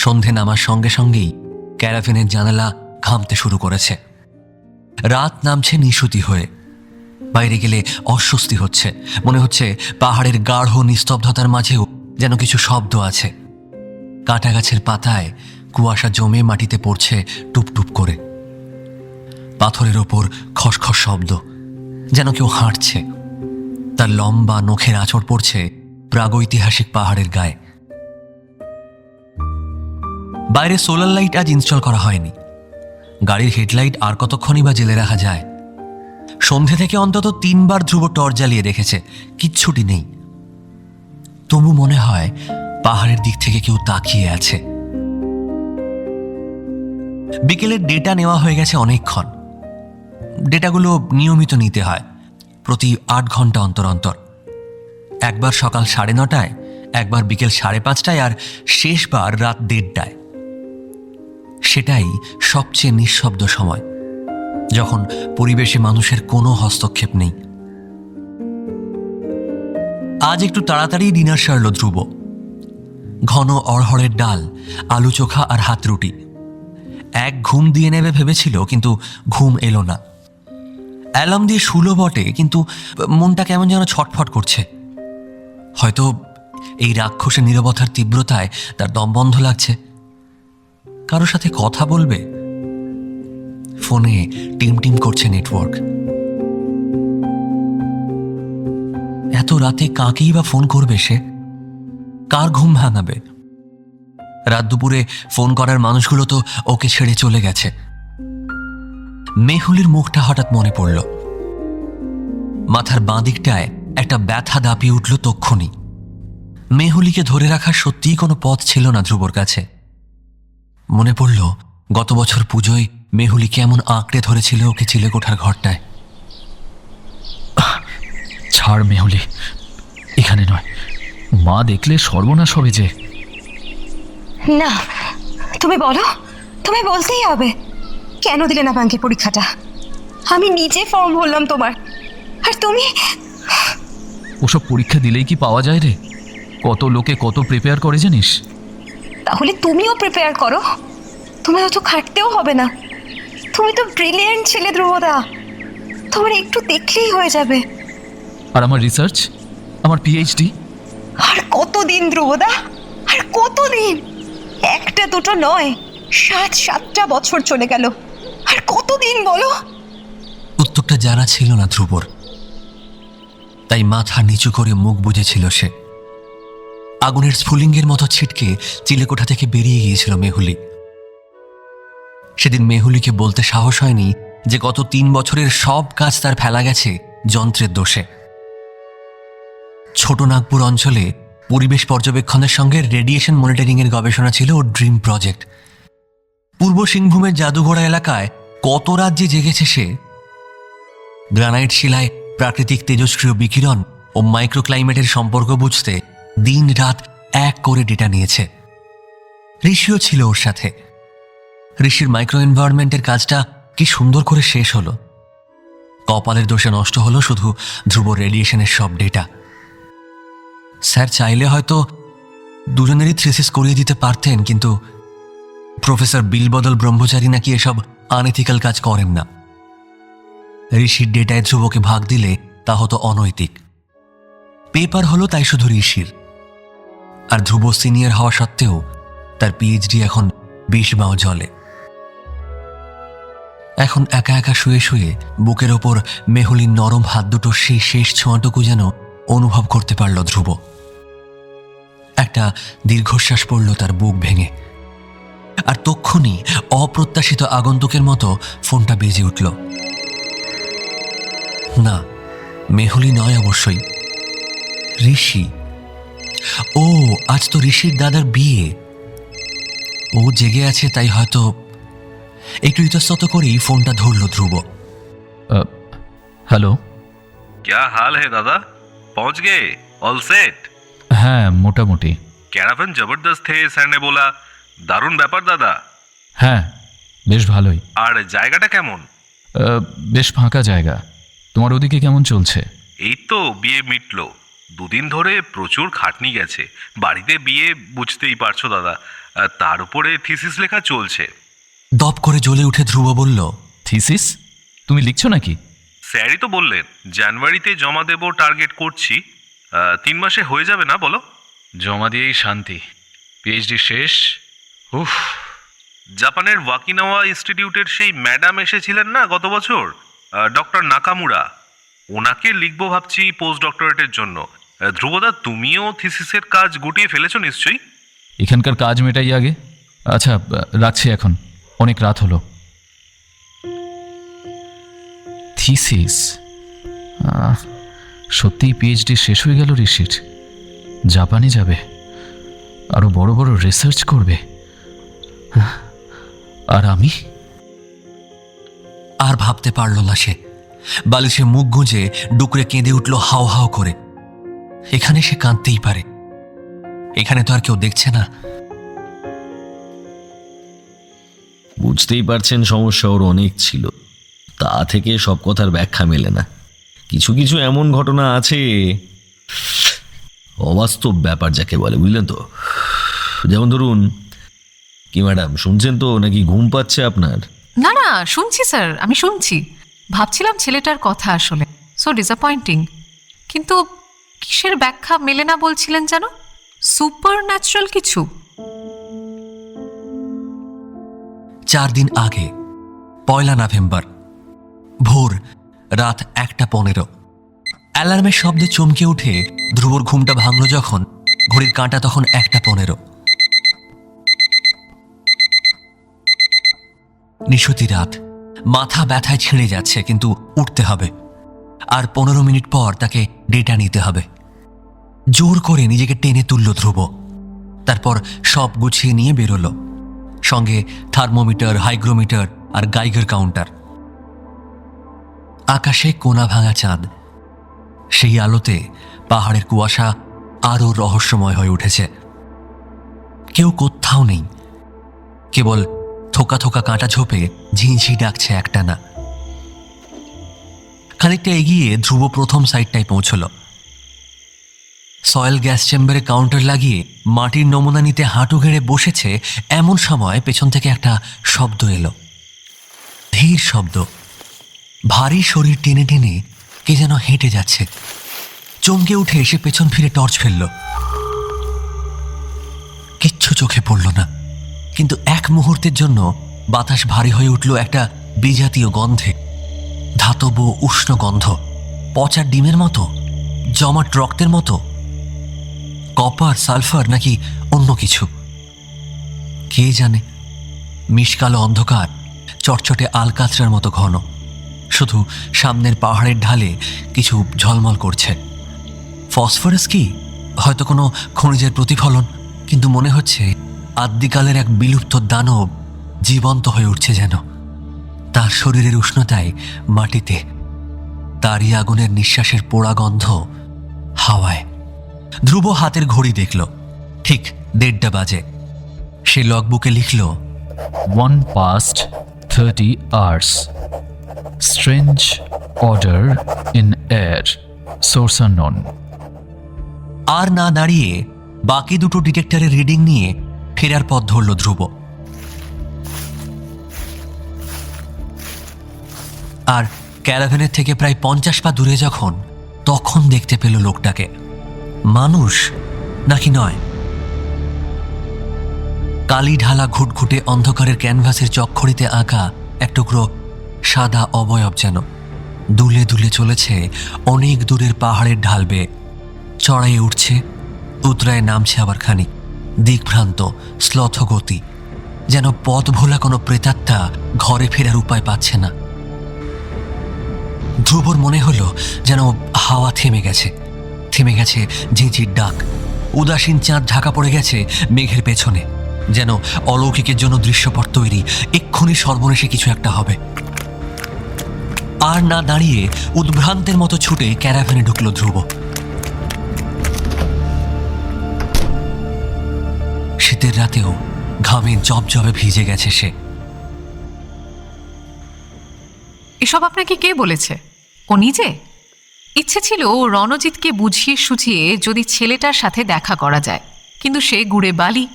সন্ধে নামার সঙ্গে সঙ্গেই ক্যারাভেনের জানালা ঘামতে শুরু করেছে। রাত নামছে নিশুতি হয়ে। বাইরে গেলে অস্বস্তি হচ্ছে। মনে হচ্ছে পাহাড়ের গাঢ় নিস্তব্ধতার মাঝেও যেন কিছু শব্দ আছে। কাঁটা গাছের পাতায় কুয়াশা জমে মাটিতে পড়ছে টুপটুপ করে। পাথরের ওপর খসখস শব্দ, যেন কেউ হাঁটছে। তার লম্বা নখের আঁচড় পড়ছে প্রাগৈতিহাসিক পাহাড়ের গায়ে। বাইরে সোলার লাইট আজ ইনস্টল করা হয়নি। গাড়ির হেডলাইট আর কতক্ষণই বা জেলে রাখা যায়। সন্ধে থেকে অন্তত 3 বার ধ্রুব টর্চ জ্বালিয়ে রেখেছে, কিচ্ছুটি নেই। তবু মনে হয় পাহাড়ের দিক থেকে কেউ তাকিয়ে আছে। বিকেলের ডেটা নেওয়া হয়ে গেছে অনেকক্ষণ। ডেটাগুলো নিয়মিত নিতে হয়, প্রতি 8 ঘন্টা অন্তর অন্তর। একবার সকাল 9:30টায়, একবার বিকেল 5:30টায়, আর শেষবার রাত 1:30টায়। সেটাই সবচেয়ে নিঃশব্দ সময়, যখন পরিবেশে মানুষের কোনো হস্তক্ষেপ নেই। আজ একটু তাড়াতাড়ি ডিনার সারল ধ্রুব। ঘন অড়হড়ের ডাল, আলু চোখা আর হাত রুটি। এক ঘুম দিয়ে নেবে ভেবেছিল, কিন্তু ঘুম এলো না। অ্যালার্ম দিয়ে শুলো বটে, কিন্তু মনটা কেমন যেন ছটফট করছে। হয়তো এই রাক্ষসের নীরবতার তীব্রতায় তার দম বন্ধ লাগছে। কারোর সাথে কথা বলবে, ফোনে টিম টিম করছে নেটওয়ার্ক। এত রাতে কাকেই বা ফোন করবে সে? কার ঘুম ভাঙাবে? রাত দুপুরে ফোন করার মানুষগুলো তো ওকে ছেড়ে চলে গেছে। মেহুলির মুখটা হঠাৎ মনে পড়ল। মাথার বাঁ দিকটায় একটা ব্যথা দাপিয়ে উঠল তক্ষুনি। মেহুলিকে ধরে রাখার সত্যিই কোনো পথ ছিল না ধ্রুবর কাছে। মনে পড়ল গত বছর পুজোয় মেহুলি কেমন আঁকড়ে ধরেছিল ওকে চিলেকোঠার ঘরটায়। ছাড় মেহুলি, এখানে নয়। মা দেখলে সর্বনাশ হবে যে। না, তুমি বলো, তুমি বলতেই হবে কেন দিলে না ব্যাংকের পরীক্ষাটা? আমি নিজে ফর্ম ভরলাম তোমার, আর তুমি। ওসব পরীক্ষা দিলেই কি পাওয়া যায় রে? কত লোকে কত প্রিপেয়ার করে জানিস? তাহলে তুমিও প্রিপেয়ার করো, তোমার অত খাটতেও হবে না। তুমি তো ব্রিলিয়েন্ট ছেলে ধ্রুবদা, তোমার একটু দেখলেই হয়ে যাবে। আর আমার রিসার্চ, আমার পিএইচডি? আর কতদিন ধ্রুবদা, আর কতদিন? একটা দুটো নয়, 7-7টা বছর চলে গেল, আর কতদিন বলো? উত্তরটা জানা ছিল না ধ্রুবর, তাই মাথা নিচু করে মুখ বুজেছিল সে। আগুনের স্ফুলিঙ্গের মতো ছিটকে চিলেকোঠা থেকে বেরিয়ে গিয়েছিল মেহুলি। সেদিন মেহুলিকে বলতে সাহস হয়নি যে গত 3 বছরের সব কাজ তার ফেলা গেছে যন্ত্রের দোষে। ছোট নাগপুর অঞ্চলে পরিবেশ পর্যবেক্ষণের সঙ্গে রেডিয়েশন মনিটরিং এর গবেষণা ছিল ওর ড্রিম প্রজেক্ট। পূর্ব সিংভূমের জাদুঘোড়া এলাকায় কত রাজ্যে জেগেছে সে। গ্রানাইট শিলায় প্রাকৃতিক তেজস্ক্রিয় বিকিরণ ও মাইক্রোক্লাইমেটের সম্পর্ক বুঝতে দিন রাত এক করে ডেটা নিয়েছে। ঋষিও ছিল ওর সাথে। ঋষির মাইক্রো এনভায়রনমেন্টের কাজটা কি সুন্দর করে শেষ হলো। কপালের দোষে নষ্ট হলো শুধু ধ্রুব রেডিয়েশনের সব ডেটা। স্যার চাইলে হয়তো দুজনেরই থ্রিসিস করিয়ে দিতে পারতেন, কিন্তু প্রফেসর বিলবদল ব্রহ্মচারী নাকি এসব আনএথিক্যাল কাজ করেন না। ঋষির ডেটায় ধ্রুবকে ভাগ দিলে তা হতো অনৈতিক। পেপার হলো তাই শুধু ঋষির, আর ধ্রুব সিনিয়র হওয়া সত্ত্বেও তার পিএইচডি এখন 20 বাও জলে। এখন একা একা শুয়ে শুয়ে বুকের ওপর মেহুলির নরম হাত দুটো সেই শেষ ছোঁয়াটুকু যেন অনুভব করতে পারল ধ্রুব। একটা দীর্ঘশ্বাস পড়ল তার বুক ভেঙে, আর তক্ষুনি অপ্রত্যাশিত আগন্তুকের মতো ফোনটা বেজে উঠল। না, মেহুলি নয় অবশ্যই, ঋষি। ও, আজ তো ঋষির দাদার বিয়ে। ও জেগে আছে, তাই হয়তো। একটু ইতস্তত করেই ফোনটা ধরল ধ্রুব। হ্যালো। क्या हाल है दादा? पहुंच गए? All set? হ্যাঁ, মোটামুটি। कैरावन जबरदस्त थे सर ने बोला। दारुण ব্যাপার দাদা। হ্যাঁ, বেশ ভালোই। আর জায়গাটা কেমন? বেশ ফাঁকা জায়গা। তোমার ওদিকে কেমন চলছে? এই তো বিয়ে মিটলো। 2 দিন ধরে প্রচুর খাটনি গেছে। বাড়িতে বিয়ে, বুঝতেই পারছো দাদা। তার উপরে থিসিস লেখা চলছে। দপ করে জ্বলে উঠে ধ্রুব বলল, থিসিস? তুমি লিখছো নাকি? স্যারই তো বললেন জানুয়ারিতে জমা দেব, টার্গেট করছি। 3 মাসে হয়ে যাবে না বলো? জমা দিয়েই শান্তি। পিএইচডি শেষ। উফ। জাপানের ওয়াকিনাওয়া ইনস্টিটিউটের সেই ম্যাডাম এসেছিলেন না গত বছর, ডক্টর নাকামুরা, ওনাকে লিখবো ভাবছি পোস্ট ডক্টরেটের জন্য। ধ্রুবদা, তুমিও থিসিসের কাজ গুটিয়ে ফেলেছো নিশ্চয়ই? এখানকার কাজ মেটাই আগে। আচ্ছা, রাখছি এখন, অনেক রাত হলো। থিসিস? সত্যিই পিএইচডি শেষ হয়ে গেল ঋষির। জাপানে যাবে, আরো বড় বড় রিসার্চ করবে। আর আমি? আর ভাবতে পারল না সে। বালিশে মুখ গুঁজে ডুকরে কেঁদে উঠল হাও হাও করে। এখানে সে কাঁদতেই পারে, এখানে তো আর কেউ দেখছে না। বুঝতেই পারছেন সমস্যা ওর অনেক ছিল, তা থেকে সব কথার ব্যাখ্যা মেলে না। কিছু কিছু এমন ঘটনা আছে, অবাস্তব ব্যাপার যাকে বলে, বুঝলেন তো। যেমন ধরুন, কি ম্যাডাম শুনছেন তো, নাকি ঘুম পাচ্ছে আপনার? না না, শুনছি স্যার, আমি শুনছি। ভাবছিলাম ছেলেটার কথা আসলে সো ডিসঅ্যাপয়েন্টিং, কিন্তু কিসের ব্যাখ্যা মেলে না বলছিলেন যেন? সুপার ন্যাচারাল কিছু? 4 দিন আগে 1 নভেম্বর ভোর রাত 1:15 অ্যালার্মের শব্দে চমকে উঠে ধ্রুবর ঘুমটা ভাঙল যখন ঘড়ির কাঁটা তখন 1:15। নিশতি রাত, মাথা ব্যথায় ছিঁড়ে যাচ্ছে, কিন্তু উঠতে হবে। আর 15 মিনিট পর তাকে ডেটা নিতে হবে। জোর করে নিজেকে টেনে তুলল ধ্রুব। তারপর সব গুছিয়ে নিয়ে বেরোলো, সঙ্গে থার্মোমিটার, হাইগ্রোমিটার আর গাইগার কাউন্টার। আকাশে কোনা ভাঙা চাঁদ, সেই আলোতে পাহাড়ের কুয়াশা আরও রহস্যময় হয়ে উঠেছে। কেউ কোথাও নেই, কেবল থোকা থোকা কাঁটা ঝোপে ঝিঁঝি ডাকছে একটানা। খানিকটা এগিয়ে ধ্রুব প্রথম সাইডটায় পৌঁছল। সয়েল গ্যাস চেম্বারে কাউন্টার লাগিয়ে মাটির নমুনা নিতে হাঁটু গেড়ে বসেছে, এমন সময় পেছন থেকে একটা শব্দ এলো, ধীর শব্দ। ভারী শরীর টেনে টেনে কে যেন হেঁটে যাচ্ছে। চমকে উঠে এসে পেছন ফিরে টর্চ ফেলল। কিচ্ছু চোখে পড়ল না, কিন্তু এক মুহূর্তের জন্য বাতাস ভারী হয়ে উঠল একটা বিজাতীয় গন্ধে। ধাতব উষ্ণ গন্ধ, পচা ডিমের মতো, জমাট রক্তের মতো। কপার, সালফার নাকি অন্য কিছু, কে জানে। মিশকালো অন্ধকার, চটচটে আলকাতরার মতো ঘন। শুধু সামনের পাহাড়ের ঢালে কিছু ঝলমল করছে। ফসফরাস কি? হয়তো কোনো খনিজের প্রতিফলন, কিন্তু মনে হচ্ছে আদ্যিকালের এক বিলুপ্ত দানব জীবন্ত হয়ে উঠছে যেন। তার শরীরের উষ্ণতায় মাটিতে, তারই আগুনের নিঃশ্বাসের পোড়া গন্ধ হাওয়ায়। ধ্রুব হাতের ঘড়ি দেখল, ঠিক 1:30 বাজে। সে লগবুকে লিখল 1:30 hours. Strange odor in air. Source unknown. আর না দাঁড়িয়ে বাকি দুটো ডিটেক্টরের রিডিং নিয়ে ফেরার পথ ধরল ধ্রুব। আর ক্যারাভেনের থেকে প্রায় 50 পা দূরে যখন, তখন দেখতে পেল লোকটাকে। মানুষ নাকি নয়, কালি ঢালা ঘুটঘুটে অন্ধকারের ক্যানভাসের চক্ষরিতে আঁকা এক টুকরো সাদা অবয়ব যেন। দুলে দুলে চলেছে অনেক দূরের পাহাড়ের ঢাল বেয়ে, চড়াইয়ে উঠছে, উতরায় নামছে আবার খানিক। দিকভ্রান্ত, শ্লথ গতি, যেন পথ ভোলা কোনো প্রেতাত্মা ঘরে ফেরার উপায় পাচ্ছে না। ধ্রুবর মনে হলো যেন হাওয়া থেমে গেছে, থেমে গেছে ঝিঁঝির ডাক। উদাসীন চাঁদ ঢাকা পড়ে গেছে মেঘের পেছনে, যেন অলৌকিকের জন্য দৃশ্যপট তৈরি, এক্ষুনি সর্বনেশে কিছু একটা হবে। আর না দাঁড়িয়ে উদ্ভ্রান্তের মতো ছুটে ক্যারাভ্যানে ঢুকল ধ্রুব। শীতের রাতেও ঘামে জবজবে ভিজে গেছে সে। এসব আপনাকে কে বলেছে? ও নিজে? ইচ্ছে ছিল রণজিৎকে বুঝিয়ে সুঝিয়ে যদি ছেলেটার সাথে দেখা করা যায়, কিন্তু সে গুড়ে বালি।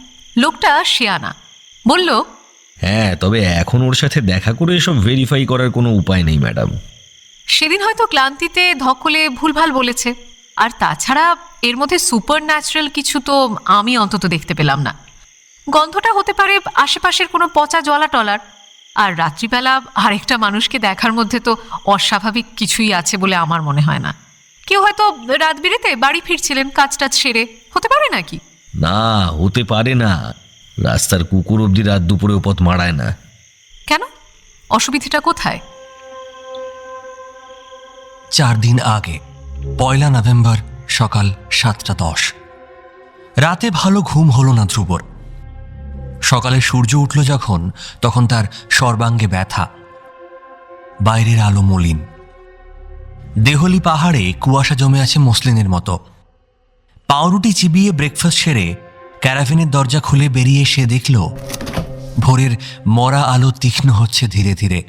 লোকটা শেয়ানা, বলল হ্যাঁ, তবে এখন ওর সাথে দেখা করে এসব ভেরিফাই করার কোনো উপায় নেই ম্যাডাম। সেদিন হয়তো ক্লান্তিতে ধকলে ভুলভাল বলেছে। আর তাছাড়া এর মধ্যে সুপার ন্যাচারাল কিছু তো আমি অন্তত দেখতে পেলাম না। গন্ধটা হতে পারে আশেপাশের কোনো পচা জলা টলার। আর রাত্রিবেলা আরেকটা মানুষকে দেখার মধ্যে তো অস্বাভাবিক কিছুই আছে বলে আমার মনে হয় না। কেউ হয়তো রাত বিরেতে বাড়ি ফিরছিলেন কাজ টাজ সেরে, হতে পারে নাকি? না, হতে পারে না। রাস্তার কুকুর অবধি রাত দুপুরে পথ মারায় না। কেন? অসুবিধাটা কোথায়? 4 দিন আগে 1 নভেম্বর সকাল 7:10। রাতে ভালো ঘুম হলো না ধ্রুবর। সকালে সূর্য উঠল যখন, তখন তার সর্বাঙ্গে ব্যথা। বাইরের আলো মলিন। দেহলি পাহাড়ে কুয়াশা জমে আছে মসলিনের মতো। পাউরুটি চিবিয়ে ব্রেকফাস্ট সেরে ক্যারাভেনের দরজা খুলে বেরিয়ে এসে দেখল ভোরের মরা আলো তীক্ষ্ণ হচ্ছে ধীরে ধীরে।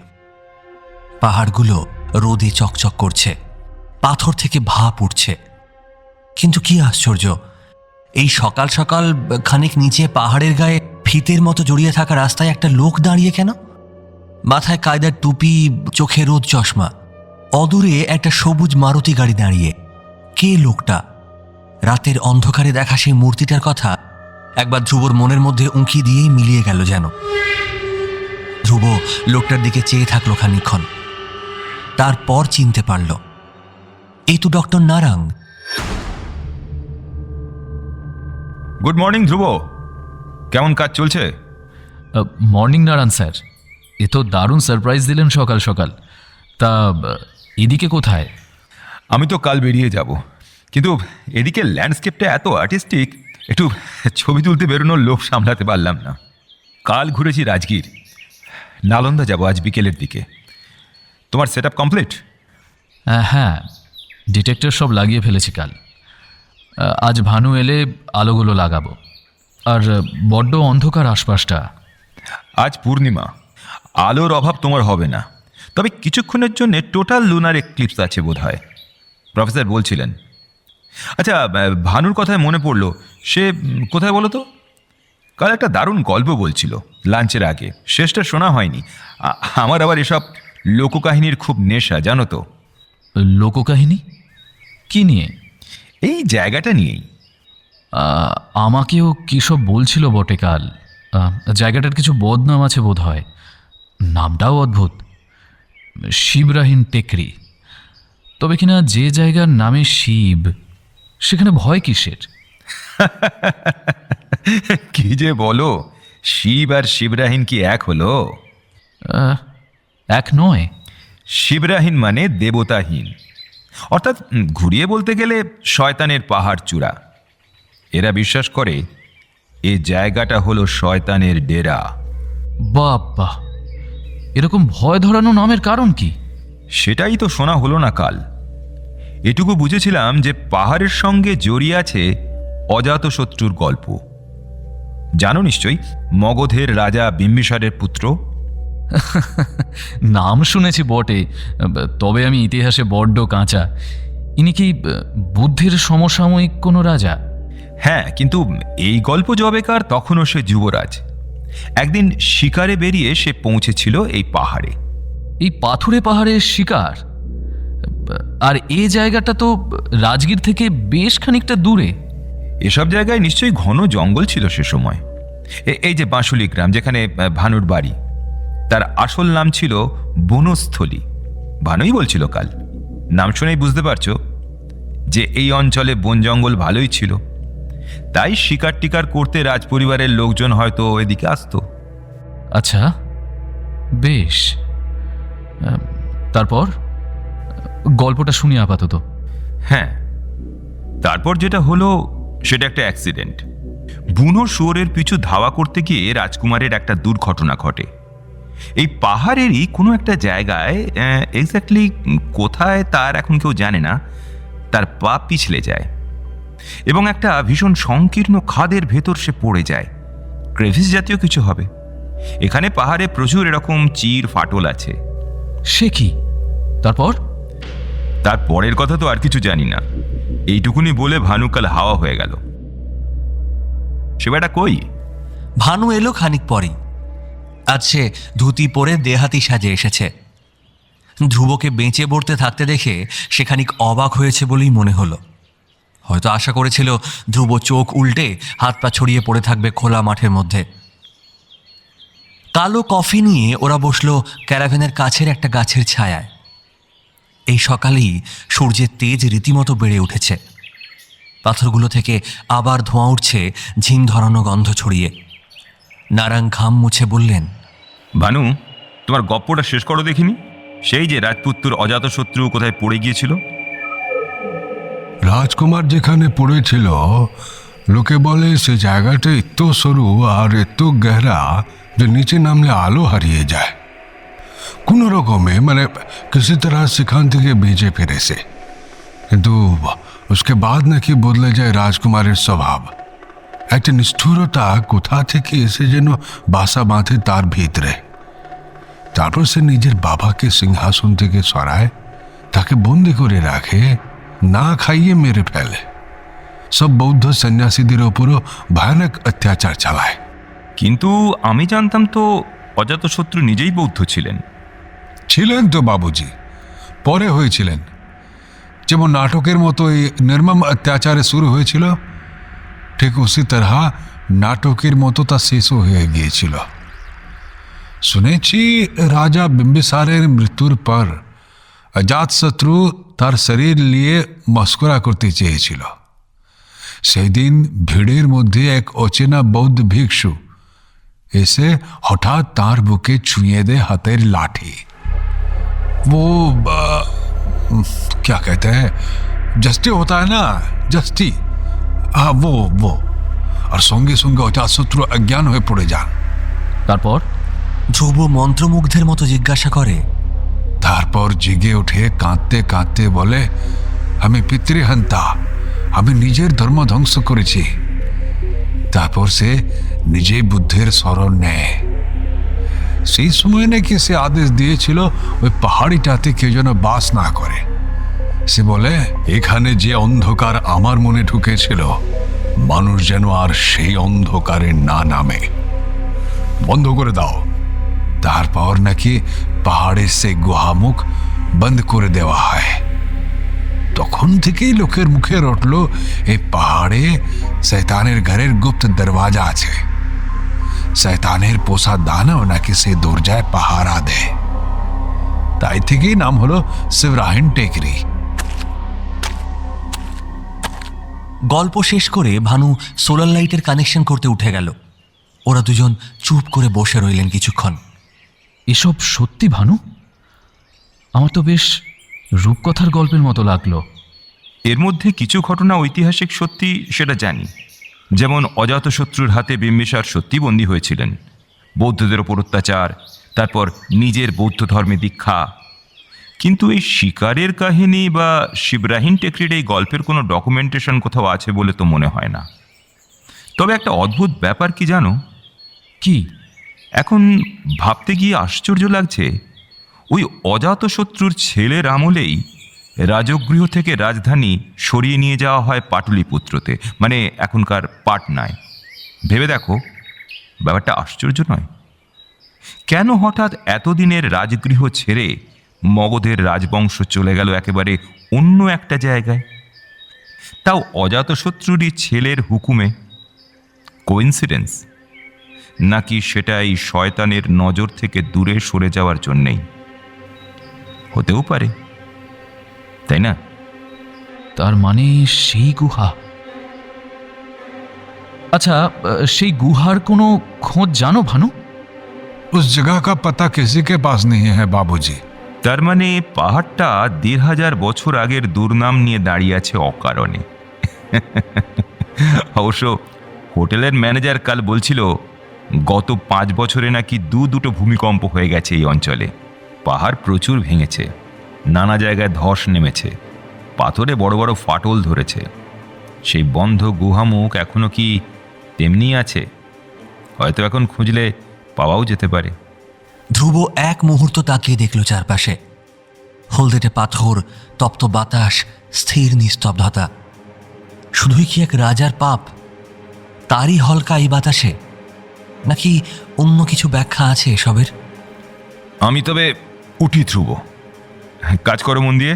পাহাড়গুলো রোদে চকচক করছে, পাথর থেকে ভাপ উঠছে। কিন্তু কি আশ্চর্য, এই সকাল সকাল খানিক নিচে পাহাড়ের গায়ে ফিতের মতো জড়িয়ে থাকা রাস্তায় একটা লোক দাঁড়িয়ে কেন? মাথায় কায়দার টুপি, চোখে রোদ চশমা। অদূরে একটা সবুজ মারুতি গাড়ি দাঁড়িয়ে। কে লোকটা? রাতের অন্ধকারে দেখা সেই মূর্তিটার কথা একবার ধ্রুবর মনের মধ্যে উঁকি দিয়েই মিলিয়ে গেল যেন। ধ্রুব লোকটার দিকে চেয়ে থাকলো খানিকক্ষণ, তারপর চিনতে পারল এই তো ডক্টর নারাং। গুড মর্নিং ধ্রুব, কেমন কাজ চলছে? মর্নিং নারায়ণ স্যার, এ তো দারুণ সারপ্রাইজ দিলেন সকাল সকাল। তা এদিকে কোথায়? আমি তো কাল বেরিয়ে যাব, কিন্তু এদিকে ল্যান্ডস্কেপটা এত আর্টিস্টিক, একটু ছবি তুলতে বেরোনোর লোভ সামলাতে পারলাম না। কাল ঘুরেছি রাজগীর, নালন্দা যাব আজ বিকেলের দিকে। তোমার সেট আপ কমপ্লিট? হ্যাঁ, ডিটেক্টর সব লাগিয়ে ফেলেছি কাল। আজ ভানু এলে আলোগুলো লাগাবো। আর বড্ড অন্ধকার আশপাশটা। আজ পূর্ণিমা, আলোর অভাব তোমার হবে না, তবে কিছুক্ষণের জন্য টোটাল লুনার এক্লিপস আছে বোধ হয়, প্রফেসর বলছিলেন। আচ্ছা, ভানুর কথায় মনে পড়লো, সে কোথায় বলো তো? কাল একটা দারুণ গল্প বলছিল লাঞ্চের আগে, শেষটা শোনা হয়নি। আমার আবার এসব লোককাহিনীর খুব নেশা, জানো তো। লোককাহিনী কি নিয়ে? এই জায়গাটা নিয়েই। আমাকেও কী সব বলছিল বটে কাল। জায়গাটার কিছু বদনাম আছে বোধ হয়। নামটাও অদ্ভুত, শিবরাহিন টেকরি। তবে কিনা যে জায়গার নামে শিব, সেখানে ভয় কিসের? কি যে বলো, শিব আর শিবরাহিন কি এক হলো? এক নয়। শিবরাহিন মানে দেবতাহীন, অর্থাৎ ঘুরিয়ে বলতে গেলে শয়তানের পাহাড় চূড়া। এরা বিশ্বাস করে এ জায়গাটা হলো শয়তানের ডেরা। বাবা, এরকম ভয় ধরানো নামের কারণ কি? সেটাই তো শোনা হলো না কাল। এটুকু বুঝেছিলাম যে পাহাড়ের সঙ্গে জড়িয়ে আছে অজাতশত্রুর গল্প। জানো নিশ্চয়ই, মগধের রাজা বিম্বিসারের পুত্র। নাম শুনেছি বটে, তবে আমি ইতিহাসে বড্ড কাঁচা। ইনি কি বুদ্ধির সমসাময়িক কোনো রাজা? হ্যাঁ, কিন্তু এই গল্প যবেকার তখনও সে যুবরাজ। একদিন শিকারে বেরিয়ে সে পৌঁছেছিল এই পাহাড়ে। এই পাথুরে পাহাড়ের শিকার? আর এই জায়গাটা তো রাজগীর থেকে বেশ খানিকটা দূরে। এসব জায়গায় নিশ্চয়ই ঘন জঙ্গল ছিল সে সময়। এই যে বাঁশুলি গ্রাম, যেখানে ভানুর বাড়ি, তার আসল নাম ছিল বনস্থলী। ভানুই বলছিল কাল। নাম শুনেই বুঝতে পারছো যে এই অঞ্চলে বন জঙ্গল ভালোই ছিল, তাই শিকার টিকার করতে রাজপরিবারের লোকজন হয়তো এদিকে আসতো। আচ্ছা, বেশ। তারপর গল্পটা শুনি আপাতত। হ্যাঁ, তারপর যেটা হলো সেটা একটা অ্যাক্সিডেন্ট। বুনো শুয়োরের পিছু ধাওয়া করতে গিয়ে রাজকুমারের একটা দুর্ঘটনা ঘটে। এই পাহাড়েরই কোনো একটা জায়গায়, এক্স্যাক্টলি কোথায় তার এখন কেউ জানে না, তার পা পিছলে যায় এবং একটা ভীষণ সংকীর্ণ খাদের ভেতর সে পড়ে যায়। ক্রেভিস জাতীয় কিছু হবে। এখানে পাহাড়ে প্রচুর এরকম চির ফাটল আছে। সে কি? তারপর? তার পরের কথা তো আর কিছু জানি না, এইটুকুনি বলে ভানু কাল হাওয়া হয়ে গেল। সে বেটা কই? ভানু এলো খানিক পরেই। আজ সে ধুতি পরে দেহাতি সাজে এসেছে। ধ্রুবকে বেঁচে পড়তে থাকতে দেখে সে খানিক অবাক হয়েছে বলেই মনে হলো। হয়তো আশা করেছিল ধ্রুব চোখ উল্টে হাত পা ছড়িয়ে পড়ে থাকবে খোলা মাঠের মধ্যে। কালো কফি নিয়ে ওরা বসলো ক্যারাভেনের কাছের একটা গাছের ছায়ায়। এই সকালেই সূর্যের তেজ রীতিমতো বেড়ে উঠেছে। পাথরগুলো থেকে আবার ধোঁয়া উঠছে ঝিম ধরানো গন্ধ ছড়িয়ে। নারাং ঘাম মুছে বললেন, ভানু, তোমার গপ্পটা শেষ করো দেখিনি। সেই যে রাজপুত্র অজাতশত্রু কোথায় পড়ে গিয়েছিল। রাজকুমার যেখানে পড়েছিল, লোকে বলে সে জায়গাটা এত সরু আর এত গহরা যে নিচে নামলে আলো হারিয়ে যায়। কোনো রকমে মানে किसी तरह সেখান থেকে বেঁচে ফিরেছে, কিন্তু उसके बाद নাকি বদলে যায় রাজকুমারের স্বভাব। একটা নিষ্ঠুরতা কোথা থেকে এসে যেন বাসা বাঁধে তার ভিতরে। তারপর সে নিজের বাবাকে সিংহাসন থেকে সরায়, তাকে বন্দি করে রাখে, না খাইয়ে মেরে ফেলে। সব বৌদ্ধ সন্ন্যাসীদের ওপরও ভয়ানক অত্যাচার চালায়। কিন্তু আমি জানতাম তো অজাতশত্রু নিজেই বৌদ্ধ ছিলেন? ছিলেন তো বাবুজি, পরে হয়েছিলেন। যেমন নাটকের মতো এই নির্মম অত্যাচারে শুরু হয়েছিল, ঠিক উসি তরহ নাটকের মতো তা শেষও হয়ে গিয়েছিল। শুনেছি রাজা বিম্বিসারের মৃত্যুর পর অজাতশত্রু তার শরীর নিয়ে মস্করা করতে চেয়েছিল। সেই দিন ভিড়ের মধ্যে এক অচেনা বৌদ্ধ ভিক্ষু এসে হঠাৎ তার বুকে ছুঁয়ে দে হাতের লাঠি। वो क्या कहते हैं, जस्टी होता है ना, जस्टी, हाँ वो আর সঙ্গে সঙ্গে অজাতশত্রু অজ্ঞান হয়ে পড়ে যান। তারপর ধ্রুব মন্ত্রমুগ্ধের মতো জিজ্ঞাসা করে, তারপর জেগে উঠে কাঁদতে কাঁদতে বলে, আমি পিতৃহন্তা, আমি নিজের ধর্ম ধ্বংস করেছি। তারপর সে নিজেই বুদ্ধের শরণ নেয়। সেই সময় নাকি সে আদেশ দিয়েছিল ওই পাহাড়িটাতে কেউ যেন বাস না করে। সে বলে, এখানে যে অন্ধকার আমার মনে ঢুকেছিল, মানুষ যেন আর সেই অন্ধকারে না নামে, বন্ধ করে দাও। তারপর নাকি পাহাড়ের সে গুহামুখ বন্ধ করে দেওয়া হয়। তখন থেকেই লোকের মুখে রটল এই পাহাড়ে শয়তানের ঘরের গুপ্ত দরওয়াজা আছে। শয়তানের পোষা দানব নাকি সে দরজায় পাহারা দেয়। তাই থেকেই নাম হলো শিবরাহিন টেকরি। গল্প শেষ করে ভানু সোলার লাইটের কানেকশন করতে উঠে গেল। ওরা দুজন চুপ করে বসে রইলেন কিছুক্ষণ। এসব সত্যি ভানু? আমার তো বেশ রূপকথার গল্পের মতো লাগলো। এর মধ্যে কিছু ঘটনা ঐতিহাসিক সত্যি, সেটা জানি। যেমন অজাতশত্রুর হাতে বিম্বিসার সত্যি বন্দী হয়েছিলেন, বৌদ্ধদের ওপর অত্যাচার, তারপর নিজের বৌদ্ধ ধর্মে দীক্ষা। কিন্তু এই শিকারের কাহিনী বা শিবরাহিন টেকরির এই গল্পের কোনো ডকুমেন্টেশন কোথাও আছে বলে তো মনে হয় না। তবে একটা অদ্ভুত ব্যাপার কি জানো? কি? এখন ভাবতে গিয়ে আশ্চর্য লাগছে, ওই অজাতশত্রুর ছেলের আমলেই রাজগৃহ থেকে রাজধানী সরিয়ে নিয়ে যাওয়া হয় পাটলিপুত্রতে, মানে এখনকার পাটনায়। ভেবে দেখো, ব্যাপারটা আশ্চর্য নয়? কেন হঠাৎ এতদিনের রাজগৃহ ছেড়ে মগধের রাজবংশ চলে গেল একেবারে অন্য একটা জায়গায়, তাও অজাতশত্রুরই ছেলের হুকুমে? কোইন্সিডেন্স, নাকি সেটা এই শয়তানের নজর থেকে দূরে সরে যাওয়ার জন্যেই? হতেও পারে, তাই না? তার মানে সেই গুহা। আচ্ছা, সেই গুহার কোনো খোঁজ জানো ভানু? उस जगह का पता किसी के पास नहीं है बाबूजी। তার মানে পাহাড়টা ১,৫০০ বছর আগের দুর্নাম নিয়ে দাঁড়িয়ে আছে অকারণে। অবশ্য হোটেলের ম্যানেজার কাল বলছিল গত ৫ বছরে নাকি দুটো ভূমিকম্প হয়ে গেছে এই অঞ্চলে। পাহাড় প্রচুর ভেঙেছে, নানা জায়গায় ধস নেমেছে, পাথরে বড় বড় ফাটল ধরেছে। সেই বন্ধ গুহামুখ এখনো কি তেমনি আছে? হয়তো এখন খুঁজলে পাওয়াও যেতে পারে। ধ্রুব এক মুহূর্ত তাকিয়ে দেখল চারপাশে। হলদেটে পাথর, তপ্ত বাতাস, স্থির নিস্তব্ধতা। শুধুই কি এক রাজার পাপ, তারই হলকা এই বাতাসে? নাকি অন্য কিছু ব্যাখ্যা আছে এসবের? আমি তবে উঠি ধ্রুব, কাজ করো মন দিয়ে।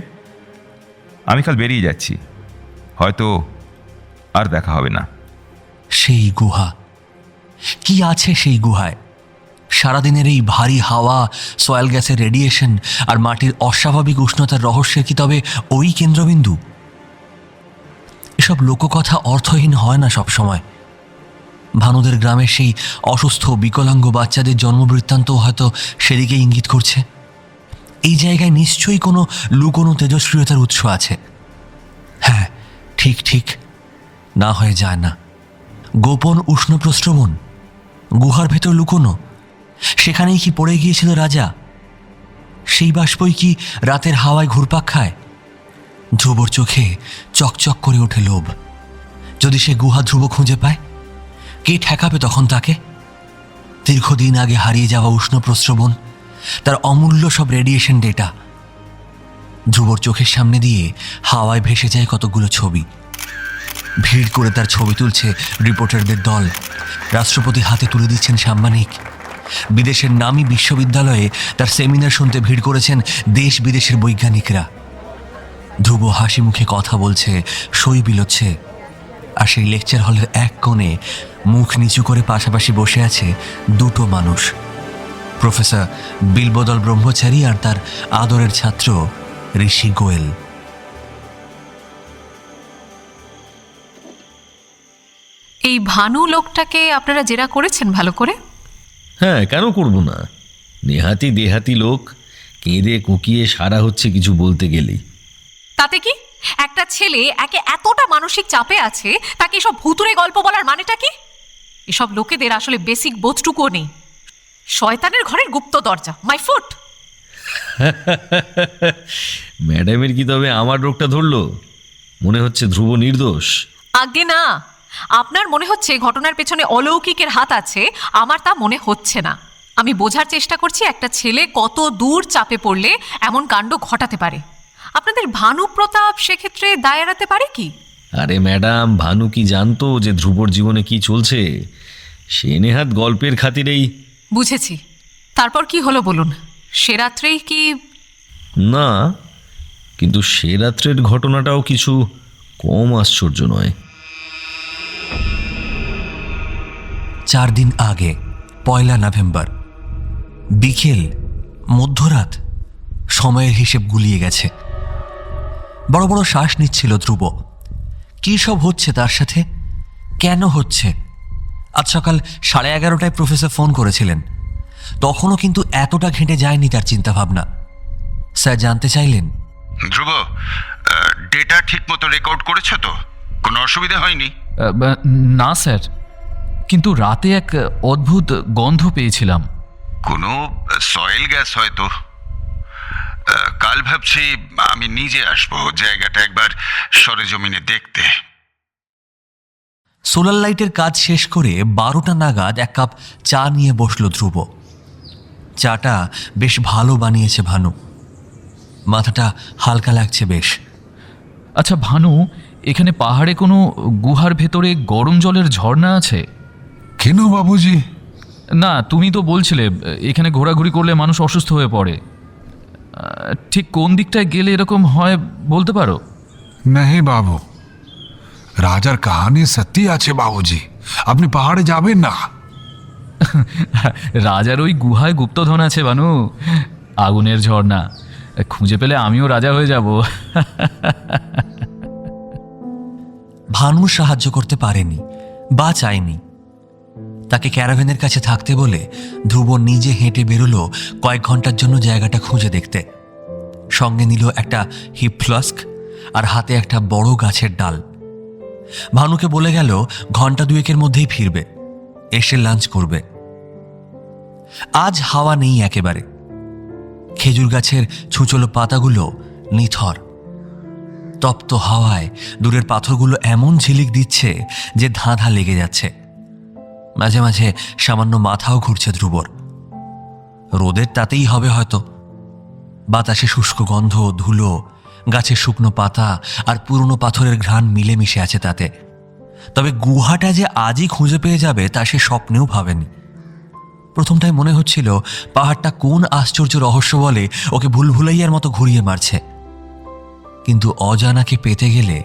আমি কাল বেরিয়ে যাচ্ছি, হয়তো আর দেখা হবে না। সেই গুহা, কি আছে সেই গুহায়? সারাদিনের এই ভারী হাওয়া, সয়েল গ্যাসের রেডিয়েশন আর মাটির অস্বাভাবিক উষ্ণতার রহস্যের কি তবে ওই কেন্দ্রবিন্দু? এসব লোককথা অর্থহীন হয় না সবসময়। ভানুদের গ্রামের সেই অসুস্থ বিকলাঙ্গ বাচ্চাদের জন্মবৃত্তান্ত হয়তো সেদিকে ইঙ্গিত করছে। এই জায়গায় নিশ্চয়ই কোনো লুকোনো তেজস্ক্রিয়তার উৎস আছে। হ্যাঁ, ঠিক ঠিক, না হয়ে যায় না। গোপন উষ্ণ প্রস্রবণ, গুহার ভেতর লুকোনো, সেখানেই কি পড়ে গিয়েছিল রাজা? সেই বাষ্পই কি রাতের হাওয়ায় ঘুরপাক খায়? ধ্রুবর চোখে চকচক করে ওঠে লোভ। যদি সে গুহা ধ্রুব খুঁজে পায়, কে ঠেকাবে তখন তাকে? দীর্ঘদিন আগে হারিয়ে যাওয়া উষ্ণ প্রস্রবণ, তার অমূল্য সব রেডিয়েশন ডেটা। ধ্রুবর চোখের সামনে দিয়ে হাওয়ায় ভেসে যায় কতগুলো ছবি। ভিড় করে তার ছবি তুলছে রিপোর্টারদের দল। রাষ্ট্রপতি হাতে তুলে দিচ্ছেন সাম্মানিক। বিদেশের নামী বিশ্ববিদ্যালয়ে তার সেমিনার শুনতে ভিড় করেছেন দেশ বিদেশের বৈজ্ঞানিকরা। ধ্রুব হাসি মুখে কথা বলছে, সই বিলোচ্ছে, আর সেই লেকচার হলের এক কোণে মুখ নিচু করে পাশাপাশি বসে আছে দুটো মানুষ, প্রফেসর বিলবদল ব্রহ্মচারী আর তার আদরের ছাত্র ঋষি গোয়েল। এই ভানু লোকটাকে আপনারা জেরা করেছেন ভালো করে? হ্যাঁ, কেন করব না? নেহাতি দেহাতি লোক, কেঁদে কুকিয়ে সারা হচ্ছে কিছু বলতে গেলেই। তাতে কি? একটা ছেলে একে এতটা মানসিক চাপে আছে, তাকে এসব ভুতুরে গল্প বলার মানেটা কি? এসব লোকেদের আসলে বেসিক বোধটুকুও নেই। শয়তানের ঘরের গুপ্ত দরজা, মাই ফুট। ম্যাডামের কি তবে আমার রোগটা ধরলো? মনে হচ্ছে ধ্রুব নির্দোষ? আগে না, আপনার মনে হচ্ছে ঘটনার পেছনে অলৌকিকের হাত আছে, আমার তা মনে হচ্ছে না। আমি বোঝার চেষ্টা করছি একটা ছেলে কত দূর চাপে পড়লে এমন কাণ্ড ঘটাতে পারে। আপনাদের ভানু প্রতাপ সেক্ষেত্রে দায় এড়াতে পারে কি? আরে ম্যাডাম, ভানু কি জানতো যে ধ্রুবর জীবনে কি চলছে? সে নেহাত গল্পের খাতিরেই। বুঝেছি। তারপর কি হলো বলুন। সে রাত্রেই কি? না, কিন্তু সে রাত্রের ঘটনাটাও কিছু কম আশ্চর্য নয়। 4 দিন আগে 1 নভেম্বর বিকেল, মধ্যরাত, সময়ের হিসেব গুলিয়ে গেছে। বড় বড় শ্বাস নিচ্ছিল ধ্রুব। কী সব হচ্ছে তার সাথে, কেন হচ্ছে? আজ সকাল 11:30টায় প্রফেসর ফোন করেছিলেন, তখনও কিন্তু এতটা ঘেঁটে যায়নি তার চিন্তাভাবনা। স্যার জানতে চাইলেন, ধ্রুব, ডেটা ঠিক মতো রেকর্ড করেছো তো? কোনো অসুবিধা হয়নি? না স্যার, কিন্তু রাতে এক অদ্ভুত গন্ধ পেয়েছিলাম। কোনো সয়েল গ্যাস হয়তো। কাল ভাবছি আমি নিজে আসবো জায়গাটা একবার সরেজমিনে দেখতে। সোলার লাইটের কাজ শেষ করে 12টা নাগাদ এক কাপ চা নিয়ে বসল ধ্রুব। চাটা বেশ ভালো বানিয়েছে ভানু, মাথাটা হালকা লাগছে বেশ। আচ্ছা ভানু, এখানে পাহাড়ে কোনো গুহার ভেতরে গরম জলের ঝর্ণা আছে? কেন বাবুজি? না, তুমি তো বলছিলে এখানে ঘোরাঘুরি করলে মানুষ অসুস্থ হয়ে পড়ে। ঠিক কোন দিকটায় গেলে এরকম হয় বলতে পারো? नहीं বাবু, রাজার কাহানি সত্যি আছে বাবুজি, আপনি পাহাড়ে যাবেন না। রাজার ওই গুহায় গুপ্তধন আছে ভানু, আগুনের ঝর্ণা। খুঁজে পেলে আমিও রাজা হয়ে যাব। ভানু সাহায্য করতে পারেনি বা চায়নি। তাকে ক্যারাভ্যানের কাছে থাকতে বলে ধ্রুব নিজে হেঁটে বেরোলো কয়েক ঘন্টার জন্য জায়গাটা খুঁজে দেখতে। সঙ্গে নিল একটা হিপ ফ্লাস্ক আর হাতে একটা বড় গাছের ডাল। ভানুকে বলে গেল ঘন্টা 2-এর মধ্যেই ফিরবে, এসে লাঞ্চ করবে। আজ হাওয়া নেই একেবারে। খেজুর গাছের ছুঁচলো পাতাগুলো নিথর। তপ্ত হাওয়ায় দূরের পাথরগুলো এমন ঝিলিক দিচ্ছে যে ধাঁধা লেগে যাচ্ছে। মাঝে মাঝে সামান্য মাথাও ঘুরছে ধ্রুবর। রোদের তাতেই হবে হয়তো। বাতাসে শুষ্ক গন্ধ, ধুলো, গাছের শুকনো পাতা আর পুরনো পাথরের ঘ্রাণ মিলেমিশে আছে তাতে। তবে গুহাটা যে আজই খুঁজে পেয়ে যাবে তা সে স্বপ্নেও ভাবেনি। প্রথমটায় মনে হচ্ছিল পাহাড়টা কোন আশ্চর্য রহস্য বলে ওকে ভুলভুলাইয়ার মতো ঘুরিয়ে মারছে। কিন্তু অজানাকে পেতে গেলে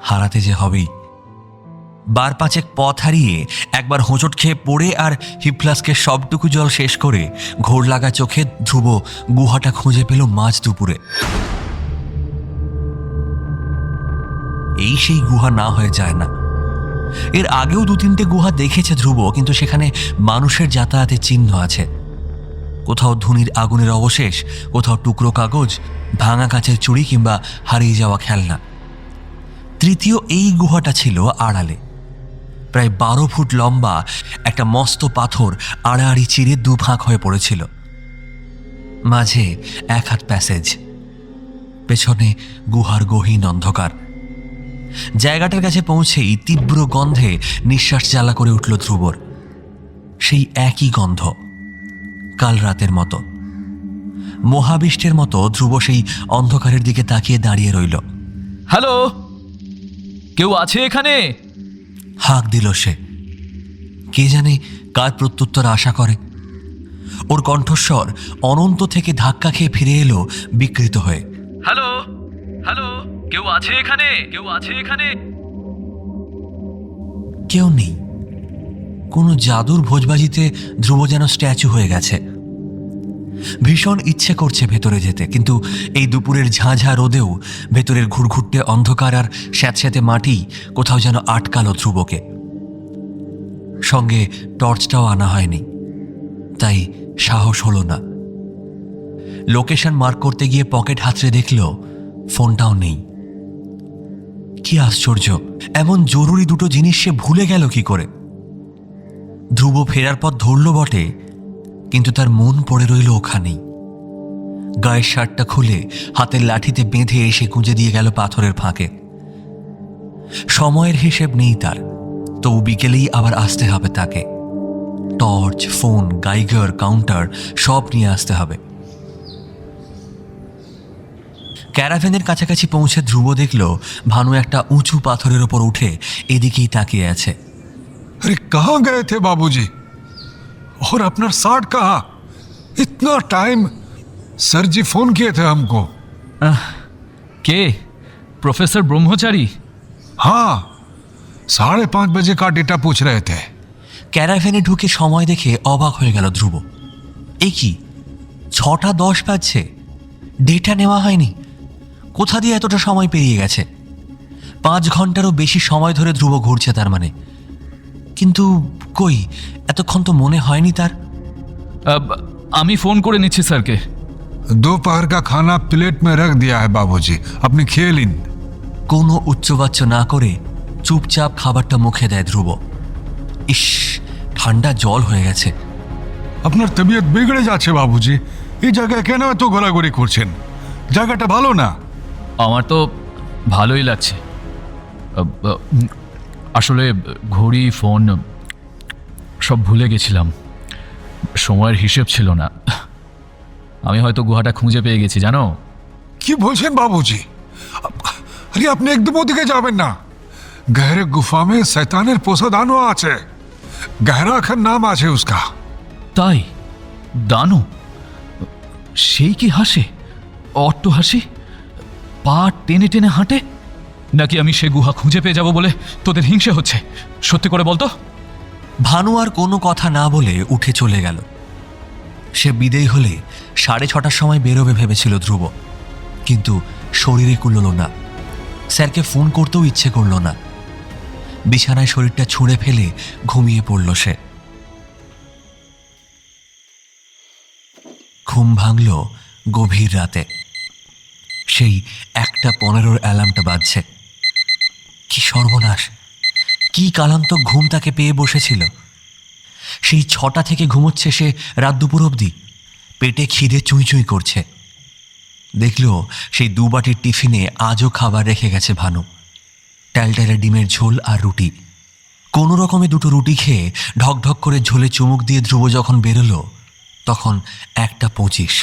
হারাতে যে হবেই। 5 পথ হারিয়ে একবার হোঁচট খেয়ে পড়ে আর হিপফ্লাস্কের সবটুকু জল শেষ করে ঘোর লাগা চোখে ধ্রুব গুহাটা খুঁজে পেল মাঝ দুপুরে। এই সেই গুহা না হয়ে যায় না। এর আগেও 2-3টে গুহা দেখেছে ধ্রুব, কিন্তু সেখানে মানুষের যাতায়াতের চিহ্ন আছে। কোথাও ধুনির আগুনের অবশেষ, কোথাও টুকরো কাগজ, ভাঙা কাচের চুড়ি কিংবা হারিয়ে যাওয়া খেলনা। তৃতীয় এই গুহাটা ছিল আড়ালে। প্রায় 12 ফুট লম্বা একটা মস্ত পাথর আড়াআড়ি চিরে দুভাগ হয়ে পড়েছিল। মাঝে 1 হাত প্যাসেজ, পেছনে গুহার গহীন অন্ধকার। জায়গাটার কাছে পৌঁছেই তীব্র গন্ধে নিঃশ্বাস জ্বালা করে উঠল ধ্রুবর। সেই একই গন্ধ, কাল রাতের মতো। মহাবিষ্টের মতো ধ্রুব সেই অন্ধকারের দিকে তাকিয়ে দাঁড়িয়ে রইল। হ্যালো, কেউ আছে এখানে? হাঁক দিল সে। কে জানে কার প্রত্যুত্তর আশা করে। ওর কণ্ঠস্বর অনন্ত থেকে ধাক্কা খেয়ে ফিরে এলো বিকৃত হয়ে। হ্যালো হ্যালো, কেউ আছে এখানে? কেউ আছে এখানে? কেউ নেই। কোনো জাদুর ভোজবাজিতে ধ্রুব যেন স্ট্যাচু হয়ে গেছে। ভীষণ ইচ্ছে করছে ভেতরে যেতে, কিন্তু এই দুপুরের ঝাঁঝা রোদেও ভেতরের ঘুরঘুরটে অন্ধকার আর স্যাঁতস্যাঁতে মাটি কোথাও যেন আটকালো ধ্রুবকে। সঙ্গে টর্চটাও আনা হয়নি, তাই সাহস হলো না। লোকেশন মার্ক করতে গিয়ে পকেট হাতড়ে দেখল ফোনটাও নেই। কি আশ্চর্য, এমন জরুরি দুটো জিনিস সে ভুলে গেল কি করে? ধ্রুব ফেরার পথ ধরল বটে, কিন্তু তার মন পড়ে রইল ওখানেই। গায়ের শার্টটা খুলে হাতের লাঠিতে বেঁধে এসে গুঁজে দিয়ে গেল পাথরের ফাঁকে। সময়ের হিসেব নেই তার, তবু বিকেলেই আবার আসতে হবে তাকে। টর্চ, ফোন, গাইগার, কাউন্টার সব নিয়ে আসতে হবে। ক্যারাভ্যানের কাছাকাছি পৌঁছে ধ্রুব দেখল ভানু একটা উঁচু পাথরের ওপর উঠে এদিকেই তাকিয়ে আছে। अरे कहाँ गए थे बाबूजी? और अपना साठ कहाँ? इतना टाइम। सर जी फोन किए थे हमको। কে? প্রফেসর ব্রহ্মচারী? हाँ, 5:30 बजे का डेटा पूछ रहे थे। ক্যারাভ্যানে ঢুকে সময় দেখে অবাক হয়ে গেল ধ্রুব। এ কি, 6:10 বাজছে, ডেটা নেওয়া হয়নি? কোথা দিয়ে এতটা সময় পেরিয়ে গেছে? 5 ঘন্টারও বেশি সময় ধরে ধ্রুব ঘুরছে তার মানে। কিন্তু কই, এতক্ষণ তো মনে হয়নি তার। আমি ফোন করে নিচ্ছি স্যারকে। दोपहर का खाना प्लेट में रख दिया है बाबूजी, अपनी खेल इन। কোনো উচ্চবাচ্য না করে চুপচাপ খাবারটা মুখে দেয় ধ্রুব। ইস, ঠান্ডা জল হয়ে গেছে। আপনার তবিয়ত বিগড়ে যাচ্ছে বাবুজি। এই জায়গায় কেন এত ঘোরাঘুরি করছেন? জায়গাটা ভালো না। আমার তো ভালোই লাগছে। আসলে ঘড়ি, ফোন সব ভুলে গেছিলাম, সময়ের হিসেব ছিল না। আমি হয়তো গুহাটা খুঁজে পেয়ে গেছি, জানো। কি বলছেন বাবুজি? আরে আপনি একদম ওদিকে যাবেন না। গহরে গুফা মে শয়তানের পোষা দানো আছে। গহরা খান নাম আছে উসকা। তাই? দানু? সেই কি হাসে? অট্ট হাসি, পা টেনে টেনে হাঁটে? নাকি আমি সে গুহা খুঁজে পেয়ে যাব বলে তোদের হিংসে হচ্ছে? সত্যি করে বলতো। ভানু আর কোনো কথা না বলে উঠে চলে গেল। সে বিদেয় হলে 6:30টার সময় বেরোবে ভেবেছিল ধ্রুব, কিন্তু শরীরে কুলল না। স্যারকে ফোন করতেও ইচ্ছে করল না। বিছানায় শরীরটা ছুঁড়ে ফেলে ঘুমিয়ে পড়ল সে। ঘুম ভাঙল গভীর রাতে। সেই 1:15 অ্যালার্মটা বাজছে। কি সর্বনাশ, কি কালান্তক ঘুম তাকে পেয়ে বসেছিল। সেই 6টা থেকে ঘুমোচ্ছে সে রাত দুপুর অবধি। পেটে খিদে চুঁই চুঁই করছে। দেখল সেই 2 বাটির টিফিনে আজও খাবার রেখে গেছে ভানু। ট্যালট্যালে ডিমের ঝোল আর রুটি। কোনো রকমে 2টো রুটি খেয়ে ঢকঢক করে ঝোলে চুমুক দিয়ে ধ্রুব যখন বেরোলো, তখন 1:25।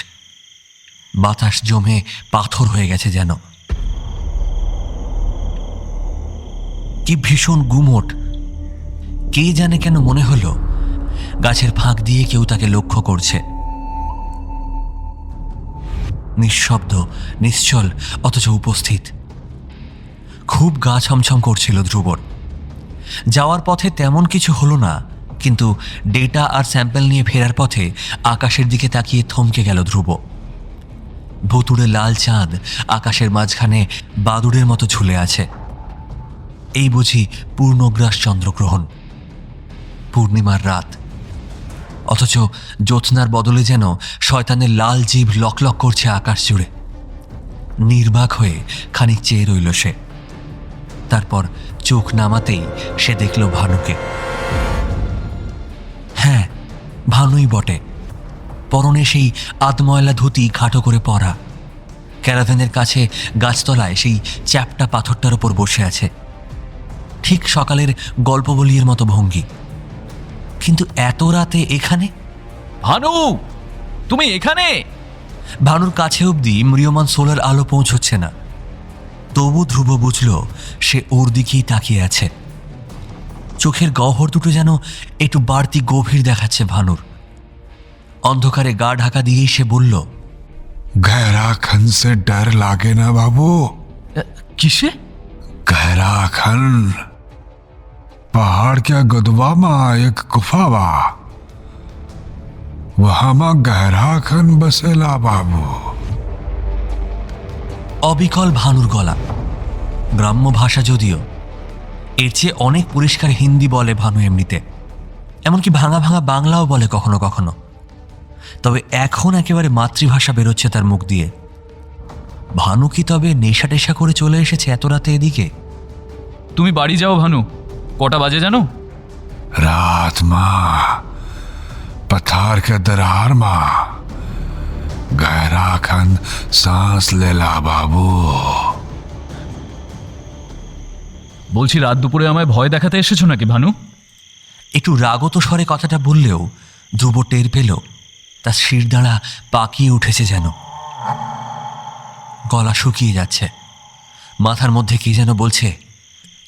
বাতাস জমে পাথর হয়ে গেছে যেন। কি ভীষণ গুমোট। কে জানে কেন মনে হলো গাছের ফাঁক দিয়ে কেউ তাকে লক্ষ্য করছে। নিঃশব্দ, নিশ্চল, অথচ উপস্থিত। খুব গা ছমছম করছিল ধ্রুবর। যাওয়ার পথে তেমন কিছু হলো না, কিন্তু ডেটা আর স্যাম্পল নিয়ে ফেরার পথে আকাশের দিকে তাকিয়ে থমকে গেল ধ্রুব। ভুতুড়ে লাল চাঁদ আকাশের মাঝখানে বাদুড়ের মতো ঝুলে আছে। এই বুঝি পূর্ণগ্রাস চন্দ্রগ্রহণ, পূর্ণিমার রাত। অথচ জ্যোৎস্নার বদলে যেন শয়তানের লাল জিভ লকলক করছে আকাশ জুড়ে। নির্বাক হয়ে খানিক চেয়ে রইল সে। তারপর চোখ নামাতেই সে দেখল ভানুকে। হ্যাঁ, ভানুই বটে। পরনে সেই আধময়লা ধুতি খাটো করে পরা। ক্যারাভ্যানের কাছে গাছতলায় সেই চ্যাপ্টা পাথরটার ওপর বসে আছে। ঠিক সকালের গল্প বলির মতো ভঙ্গি। কিন্তু এত রাতে এখানে? ভানু, তুমি এখানে? ভানুর কাছে অবধি ম্রিয়মান সোলার আলো পৌঁছচ্ছে না। তবু ধ্রুব বুঝল সে ওর দিকেই তাকিয়ে আছে। চোখের গহ্বর দুটো যেন একটু বাড়তি গভীর দেখাচ্ছে ভানুর। অন্ধকারে গা ঢাকা দিয়েই সে বলল, गहरा खन से डर लागे ना बाबू। কিসে? गहरा खन पहाड़ के गुदवा में एक गुफा बा, वहां में गहरा खन बसेला बाबू। অবিকল ভানুর গলা। গ্রাম্য ভাষা যদিও, এর চেয়ে অনেক পরিষ্কার হিন্দি বলে ভানু এমনিতে, এমনকি ভাঙা ভাঙা বাংলাও বলে কখনো কখনো। তবে এখন একেবারে মাতৃভাষা বেরোচ্ছে তার মুখ দিয়ে। ভানু কি তবে নেশা টেশা করে চলে এসেছে এত রাতে এদিকে? তুমি বাড়ি যাও ভানু, কটা বাজে জানো? रात मां पथार के दरार मां गहरा खन सांस लेला बाबू। বলছি রাত দুপুরে আমায় ভয় দেখাতে এসেছো নাকি ভানু? একটু রাগত স্বরে কথাটা বললেও ধ্রুব টের পেল তার শিরদাঁড়া পাকিয়ে উঠেছে যেন। গলা শুকিয়ে যাচ্ছে, মাথার মধ্যে কি যেন বলছে,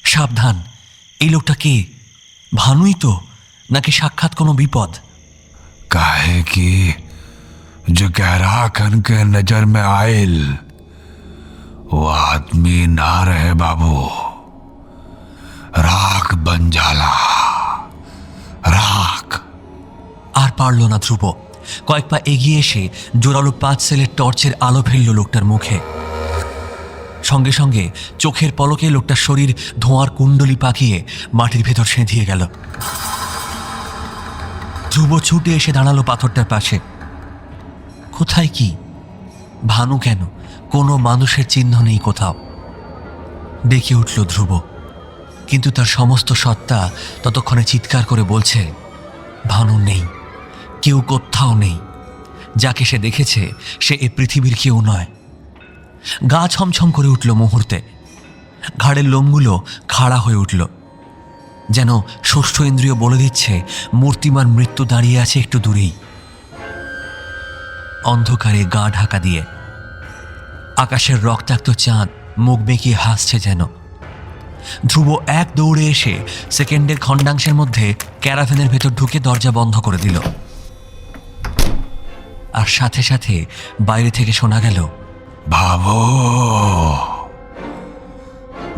সাবধান, এই লোকটা কে? ভানুই তো, নাকি সাক্ষাৎ কোনো বিপদ? काहे कि जो गहरा खन के नजर में आयल वो आदमी ना रहे बाबू, राख बन जाला, राख। আর পারল না ধ্রুব। কয়েক পা এগিয়ে এসে জোরালো 5 সেলের টর্চের আলো ফেলল লোকটার মুখে। সঙ্গে সঙ্গে চোখের পলকে লোকটার শরীর ধোঁয়ার কুণ্ডলি পাকিয়ে মাটির ভেতর সেঁধিয়ে গেল। ধ্রুব ছুটে এসে দাঁড়ালো পাথরটার পাশে। কোথায় কি? ভানু কেন? কোনো মানুষের চিহ্ন নেই কোথাও। ডেকে উঠল ধ্রুব, কিন্তু তার সমস্ত সত্তা ততক্ষণে চিৎকার করে বলছে, ভানু নেই, কেউ কোথাও নেই। যাকে সে দেখেছে সে এ পৃথিবীর কেউ নয়। গা ছমছম করে উঠল মুহূর্তে, ঘাড়ের লোমগুলো খাড়া হয়ে উঠল, যেন ষষ্ঠ ইন্দ্রিয় বলে দিচ্ছে মূর্তিমান মৃত্যু দাঁড়িয়ে আছে একটু দূরেই। অন্ধকারে গা ঢাকা দিয়ে আকাশের রক্তাক্ত চাঁদ মুখ বেঁকিয়ে হাসছে যেন। ধ্রুব এক দৌড়ে এসে সেকেন্ডের খণ্ডাংশের মধ্যে ক্যারাভ্যানের ভেতর ঢুকে দরজা বন্ধ করে দিল। আর সাথে সাথে বাইরে থেকে শোনা গেল, बाबू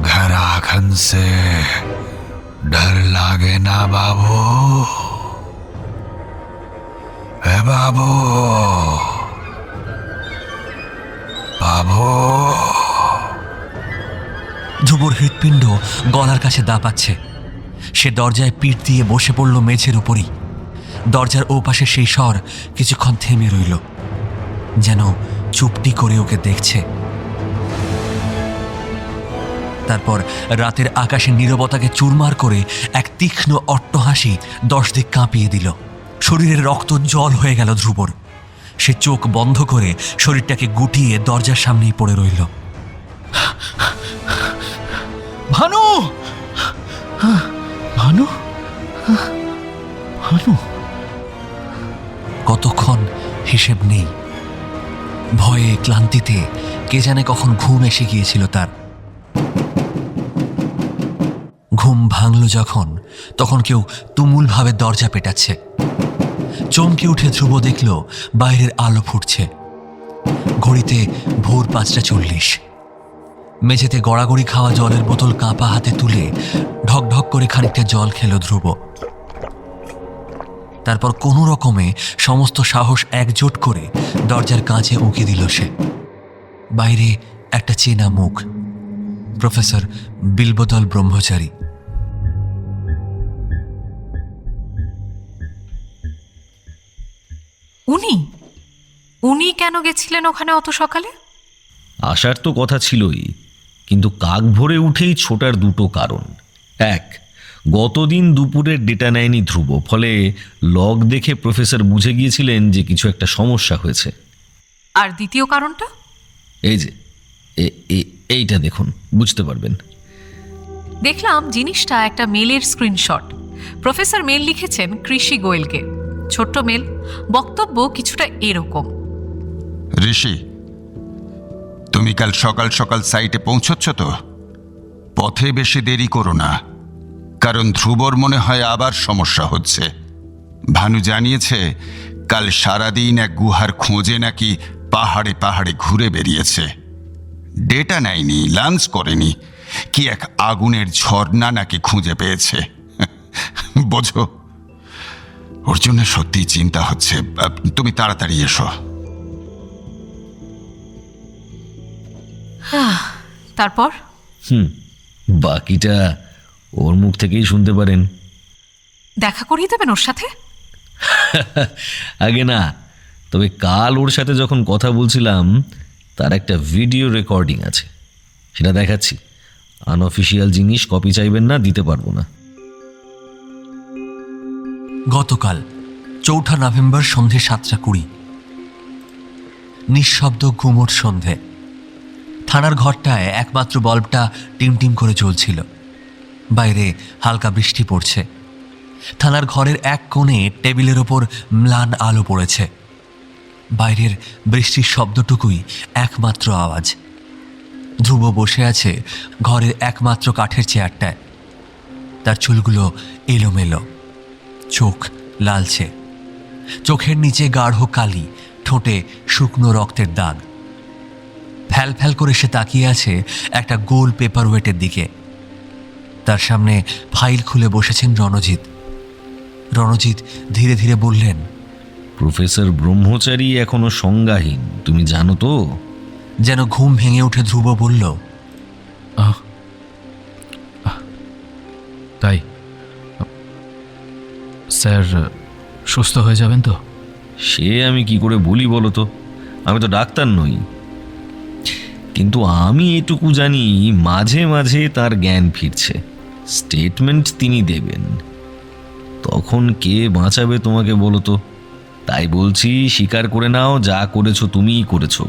गहरा खन से डर लागे ना बाबू, ए बाबू, बाबू। ধ্রুবর হৃৎপিণ্ড গলার কাছে দাপাচ্ছে। সে দরজায় পিঠ দিয়ে বসে পড়ল মেঝের উপরই। দরজার ওপাশে সেই স্বর কিছুক্ষণ থেমে রইল, যেন চুপটি করে ওকে দেখছে। তারপর রাতের আকাশে নীরবতাকে চুরমার করে এক তীক্ষ্ণ অট্টহাসি 10 দিক কাঁপিয়ে দিল। শরীরের রক্ত জল হয়ে গেল ধ্রুবর। সে চোখ বন্ধ করে শরীরটাকে গুটিয়ে দরজার সামনেই পড়ে রইল। ভানু, ভানু, ভানু। কতক্ষণ হিসেব নেই। ভয়ে ক্লান্তিতে কে জানে কখন ঘুম এসে গিয়েছিল তার। ঘুম ভাঙল যখন, তখন কেউ তুমুলভাবে দরজা পেটাচ্ছে। চমকে উঠে ধ্রুব দেখল বাইরের আলো ফুটছে। ঘড়িতে ভোর 5:40। মেঝেতে গড়াগড়ি খাওয়া জলের বোতল কাঁপা হাতে তুলে ঢকঢক করে খানিকটা জল খেল ধ্রুব। তারপর কোনো রকমে সমস্ত সাহস একজোট করে দরজার কাঁচে উঁকি দিল সে। বাইরে একটা চেনা মুখ, প্রফেসর বিল্বদল ব্রহ্মচারী। উনি কেন গেছিলেন ওখানে অত সকালে? আসার তো কথা ছিলই, কিন্তু কাক ভোরে উঠেই ছোটার দুটো কারণ। এক, গতদিন দুপুরের ডেটা নেয়নি ধ্রুব, ফলে লগ দেখে প্রফেসর বুঝে গিয়েছিলেন যে কিছু একটা সমস্যা হয়েছে। আর দ্বিতীয় কারণটা? এই যে এইটা দেখুন, বুঝতে পারবেন। দেখলাম জিনিসটা একটা মেলের স্ক্রিনশট। প্রফেসর মেল লিখেছেন কৃষি গোয়েলকে, ছোট্ট মেল। বক্তব্য কিছুটা এরকম: ঋষি, তুমি কাল সকাল সকাল সাইটে পৌঁছচ্ছ তো? পথে বেশি দেরি করো না, কারণ ধ্রুবর মনে হয় আবার সমস্যা হচ্ছে। ভানু জানিয়েছে কাল সারাদিন এক গুহার খোঁজে নাকি পাহাড়ে পাহাড়ে ঘুরে বেরিয়েছে। ডেটা নেয়নি, লাঞ্চ করেনি, কি এক আগুনের ঝর্ণা নাকি খুঁজে পেয়েছে। বোঝো, ওর জন্য সত্যি চিন্তা হচ্ছে। তুমি তাড়াতাড়ি এসো। তারপর বাকিটা ওর মুখ থেকেই শুনতে পারেন। দেখা করিয়ে দেবেন ওর সাথে? আগে না, তবে কাল ওর সাথে যখন কথা বলছিলাম তার একটা ভিডিও রেকর্ডিং আছে, সেটা দেখাচ্ছি। আনঅফিসিয়াল জিনিস কপি চাইবেন না, দিতে পারবো না। গতকাল 4 নভেম্বর সন্ধে 7:20, নিঃশব্দ গুমোট সন্ধে। থানার ঘরটায় একমাত্র বাল্বটা টিমটিম করে জ্বলছিল। বাইরে হালকা বৃষ্টি পড়ছে। থানার ঘরের এক কোণে টেবিলের ওপর ম্লান আলো পড়েছে। বাইরের বৃষ্টির শব্দটুকুই একমাত্র আওয়াজ। ধ্রুব বসে আছে ঘরের একমাত্র কাঠের চেয়ারটায়। তার চুলগুলো এলোমেলো, চোখ লালচে, চোখের নিচে গাঢ় কালি, ঠোঁটে শুকনো রক্তের দাগ। ফ্যাল ফ্যাল করে সে তাকিয়ে আছে একটা গোল পেপার ওয়েটের দিকে। তার সামনে ফাইল খুলে বসেছেন রণজিৎ। রণজিৎ ধীরে ধীরে বললেন, প্রফেসর ব্রহ্মচারী এখনো সংজ্ঞাহীন, তুমি জানো তো? যেন ঘুম ভেঙে উঠে ধ্রুব বলল, তাই স্যার সুস্থ হয়ে যাবেন তো? সে আমি কি করে বলি বলো তো, আমি তো ডাক্তার নই। কিন্তু আমি এটুকু জানি, মাঝে মাঝে তার জ্ঞান ফিরছে। স্টেটমেন্ট তিনি দেবেন, তখন কে বাঁচাবে তোমাকে বলো তো? তাই বলছি, স্বীকার করে নাও যা করেছো তুমিই করেছো।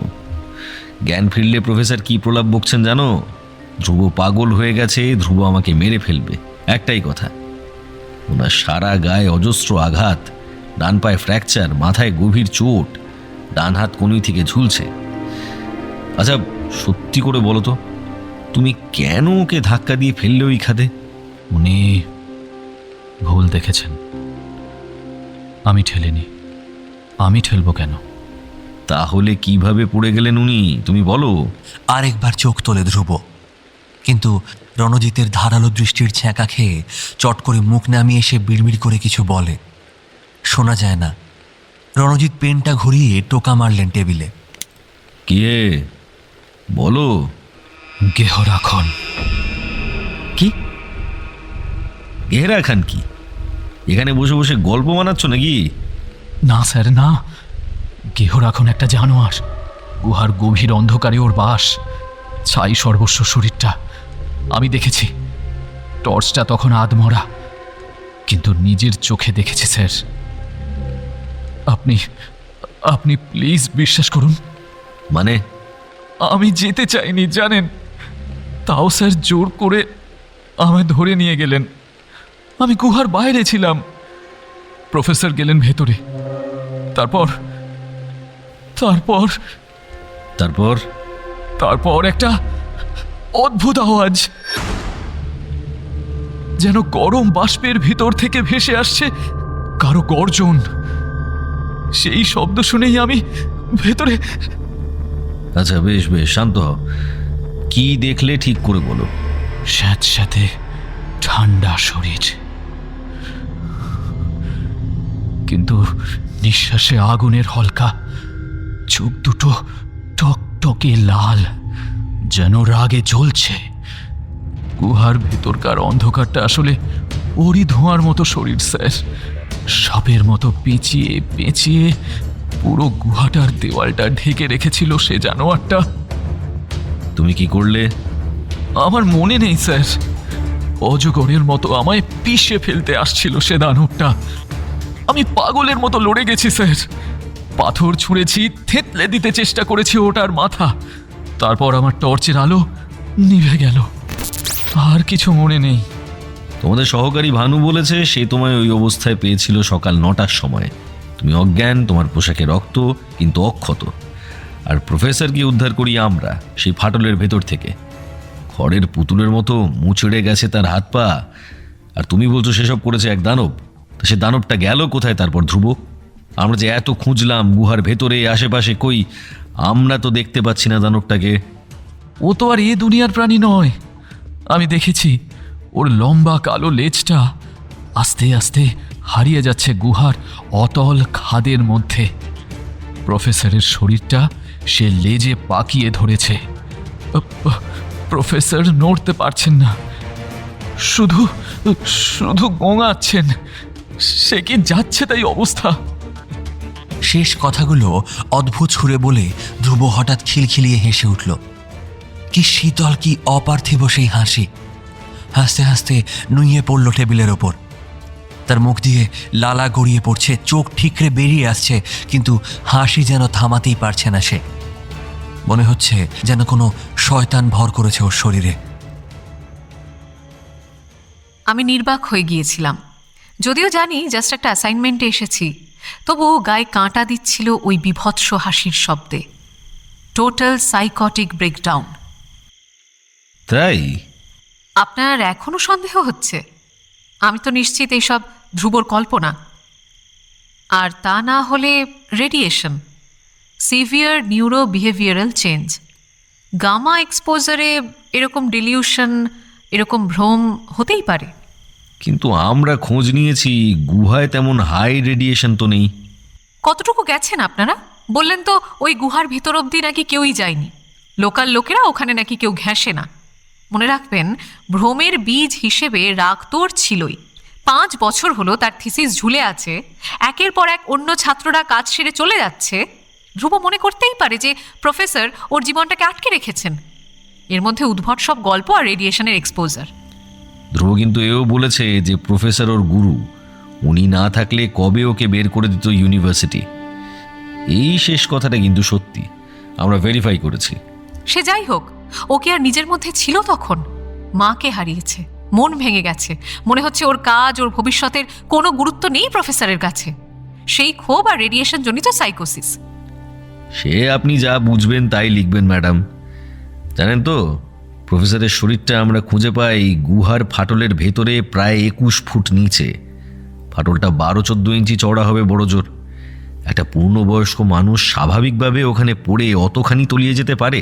জ্ঞান ফিরলে প্রফেসর কি প্রলাপ বকছেন জানো? ধ্রুব পাগল হয়ে গেছে, ধ্রুব আমাকে মেরে ফেলবে, একটাই কথা। ওনার সারা গায়ে অজস্র আঘাত, ডান পায়ে ফ্র্যাকচার, মাথায় গভীর চোট, ডান হাত কনুই থেকে ঝুলছে। আচ্ছা সত্যি করে বলো তো, তুমি কেন ওকে ধাক্কা দিয়ে ফেললে ওই খাদে? উনি ভুল দেখেছেন, আমি ঠেলিনি। আমি ঠেলবো কেন? তাহলে কিভাবে পড়ে গেলেন উনি, তুমি বলো। আরেকবার চোখ তোলে ধ্রুব, কিন্তু রণজিতের ধারালো দৃষ্টির ছ্যাঁকা খেয়ে চট করে মুখ নামিয়ে এসে বিড়বিড় করে কিছু বলে, শোনা যায় না। রণজিৎ পেনটা ঘুরিয়ে টোকা মারলেন টেবিলে। কে বলো? গেহরা খন। কি গেহরা খান? কি এখানে বসে বসে গল্প বানাচ্ছ নাকি? না স্যার না, গেহরা খন একটা জানোয়ার। গুহার গভীর অন্ধকারে ওর বাস, ছাই সর্বস্ব শরীরটা। আমি দেখেছি, টর্চটা তখন আধমরা, কিন্তু নিজের চোখে দেখেছি স্যার। আপনি আপনি প্লিজ বিশ্বাস করুন। মানে? আমি যেতে চাইনি জানেন, তাও স্যার জোর করে আমায় ধরে নিয়ে গেলেন। আমি গুহার বাইরে ছিলাম, প্রফেসর গেলেন ভেতরে। তারপর তারপর তারপর তারপর একটা অদ্ভুত আওয়াজ, যেন গরম বাষ্পের ভিতর থেকে ভেসে আসছে কারো গর্জন। সেই শব্দ শুনেই আমি ভেতরে। আচ্ছা বেশ বেশ, শান্ত হও। কি দেখলে ঠিক করে বলো। স্যাঁতস্যাঁতে ঠান্ডা শরীর, কিন্তু নিঃশ্বাসে আগুনের হলকা, চোখ দুটো টকটকে লাল, যেন রাগে জ্বলছে। গুহার ভেতরকার অন্ধকারটা আসলে ওরই ধোঁয়ার মতো শরীর স্যার। সাপের মতো পেঁচিয়ে পেঁচিয়ে পুরো গুহাটার দেওয়ালটা ঢেকে রেখেছিল সে জানোয়ারটা। তুমি কি করলে? আমার মনে নেই স্যার। অজগরের মতো আমায় পিষে ফেলতে আসছিল সে দানবটা। আমি পাগলের মতো লড়ে গেছি স্যার। পাথর ছুঁড়েছি, থেতলে দিতে চেষ্টা করেছি ওটার মাথা। তারপর আমার টর্চের আলো নিভে গেল, আর কিছু মনে নেই। তোমাদের সহকারী ভানু বলেছে সে তোমায় ওই অবস্থায় পেয়েছিল সকাল 9টার সময়। তুমি অজ্ঞান, তোমার পোশাকে রক্ত, কিন্তু অক্ষত। আর প্রফেসরকে উদ্ধার করি আমরা সেই ফাটলের ভেতর থেকে। খড়ের পুতুলের মতো মুচড়ে গেছে তার হাত পা। আর তুমি বলছো সেসব করেছে এক দানব। তা সে দানবটা গেল কোথায় তারপর ধ্রুব? আমরা যে এত খুঁজলাম গুহার ভেতরে আশেপাশে, কই আমরা তো দেখতে পাচ্ছি না দানবটাকে। ও তো আর এ দুনিয়ার প্রাণী নয়। আমি দেখেছি ওর লম্বা কালো লেজটা আস্তে আস্তে হারিয়ে যাচ্ছে গুহার অতল খাদের মধ্যে। প্রফেসরের শরীরটা সে লেজে পাকিয়ে ধরেছে। প্রফেসর নড়তে পারছেন না, শুধু শুধু গোঙাচ্ছেন। সে কি যাচ্ছে তাই অবস্থা। শেষ কথাগুলো অদ্ভুত সুরে বলে ধ্রুব হঠাৎ খিলখিলিয়ে হেসে উঠল। কি শীতল, কি অপার্থিব সেই হাসি। হাসতে হাসতে নুইয়ে পড়ল টেবিলের ওপর। তার মুখ দিয়ে লালা গড়িয়ে পড়ছে, চোখ ঠিকরে বেরিয়ে আসছে, কিন্তু হাসি যেন থামাতেই পারছে না সে। মনে হচ্ছে যেন কোনো শয়তান ভর করেছে ওর শরীরে। আমি নির্বাক হয়ে গিয়েছিলাম। যদিও জানি জাস্ট একটা অ্যাসাইনমেন্টে এসেছি, তবুও গায়ে কাঁটা দিচ্ছিল ওই বিভৎস হাসির শব্দে। Total psychotic breakdown. তাই? আপনার এখনো সন্দেহ হচ্ছে? আমি তো নিশ্চিত এইসব ধ্রুবর কল্পনা। আর তা না হলে radiation, severe neuro behavioural change, gamma এক্সপোজারে এরকম ডিলিউশন, এরকম ভ্রম হতেই পারে। কিন্তু আমরা খোঁজ নিয়েছি, গুহায় তেমন হাই রেডিয়েশন তো নেই। কতটুকু গেছেন আপনারা? বললেন তো ওই গুহার ভিতর অবধি নাকি কেউই যায়নি। লোকাল লোকেরা ওখানে নাকি কেউ ঘেঁষে না। মনে রাখবেন, ভ্রমের বীজ হিসেবে রাগ তোর ছিলই। 5 বছর হলো তার থিসিস ঝুলে আছে, একের পর এক অন্য ছাত্ররা কাজ সেরে চলে যাচ্ছে। ধ্রুব মনে করতেই পারে যে প্রফেসর ওর জীবনটাকে আটকে রেখেছেন। এর মধ্যে উদ্ভট সব গল্প আর রেডিয়েশনের এক্সপোজার। ধ্রুব কিন্তু এও বলেছে যে প্রফেসর ওর গুরু, উনি না থাকলে কবে ওকে বের করে দিত ইউনিভার্সিটি। এই শেষ কথাটা কিন্তু সত্যি, আমরা ভেরিফাই করেছি। সে যাই হোক, ওকে আর নিজের মধ্যে ছিল তখন। মাকে হারিয়েছে, মন ভেঙে গেছে। মনে হচ্ছে ওর কাজ, ওর ভবিষ্যতের কোনো গুরুত্ব নেই প্রফেসরের কাছে। সেই ক্ষোভ আর রেডিয়েশন জনিত সাইকোসিস। সে আপনি যা বুঝবেন তাই লিখবেন ম্যাডাম। জানেন তো, প্রফেসরের শরীরটা আমরা খুঁজে পাই গুহার ফাটলের ভেতরে প্রায় 21 ফুট নিচে। ফাটলটা 12-14 ইঞ্চি চওড়া হবে বড় জোর। একটা পূর্ণবয়স্ক মানুষ স্বাভাবিকভাবে ওখানে পড়ে অতখানি তলিয়ে যেতে পারে?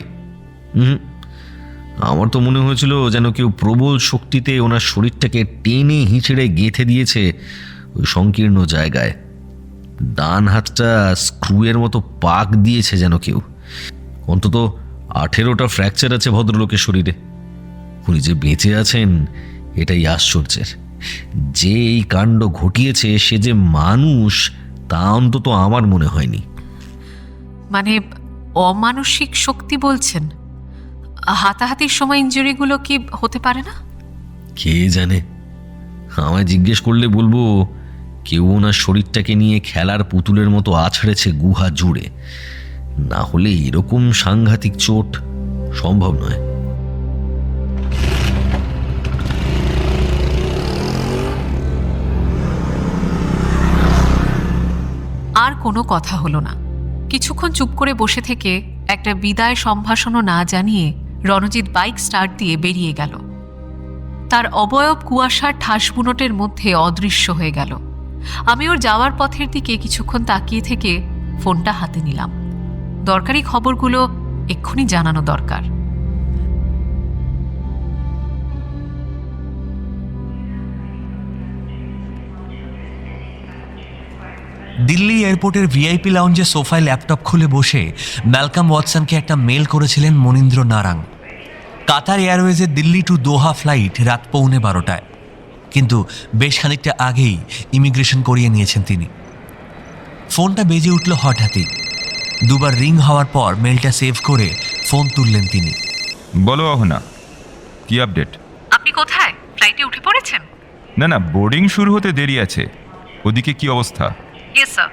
আমার তো মনে হয়েছিল যেন কেউ প্রবল শক্তিতে ওনার শরীরটাকে টেনে হিঁচড়ে গেঁথে দিয়েছে ওই সংকীর্ণ জায়গায়। ডান হাতটা স্ক্রুয়ের মতো পাক দিয়েছে যেন কেউ। অন্তত 18টা ফ্র্যাকচার আছে ভদ্রলোকের শরীরে। উনি যে বেঁচে আছেন এটাই আশ্চর্যের। যে এই কাণ্ড ঘটিয়েছে সে যে মানুষ তা অন্তত আমার মনে হয়নি। মানে অমানসিক শক্তি বলছেন? হাতাহাতির সময় ইনজুরিগুলো কি হতে পারে না? কে জানে, আমায় জিজ্ঞেস করলে বলবো কেউ ওনার শরীরটাকে নিয়ে খেলার পুতুলের মতো আছড়েছে গুহা জুড়ে। না হলে এরকম সাংঘাতিক চোট সম্ভব নয়। আর কোনো কথা হলো না। কিছুক্ষণ চুপ করে বসে থেকে একটা বিদায় সম্ভাষণও না জানিয়ে রণজিৎ বাইক স্টার্ট দিয়ে বেরিয়ে গেল। তার অবয়ব কুয়াশার ঠাসবুনোটের মধ্যে অদৃশ্য হয়ে গেল। আমি ওর যাওয়ার পথের দিকে কিছুক্ষণ তাকিয়ে থেকে ফোনটা হাতে নিলাম। দরকারি খবরগুলো এক্ষুনি জানানো দরকার। দিল্লি এয়ারপোর্টের ভিআইপি লাউঞ্জে সোফায় ল্যাপটপ খুলে বসে ম্যালকাম ওয়াটসনকে একটা মেল করেছিলেন মনীন্দ্র নারাং। কাতার এয়ারওয়েজের দিল্লি টু দোহা ফ্লাইট রাত 12:15টায়, কিন্তু বেশ খানিকটা আগেই ইমিগ্রেশন করিয়ে নিয়েছেন তিনি। ফোনটা বেজে উঠল হঠাৎই। দুবার রিং হওয়ার পর মেলটা সেভ করে ফোন তুললেন তিনি। বলো অহনা, কি আপডেট? আপনি কোথায়? ফ্লাইটে উঠে পড়েছেন? না, বোর্ডিং শুরু হতে দেরি আছে। ওদিকে কি অবস্থা? ইয়েস স্যার,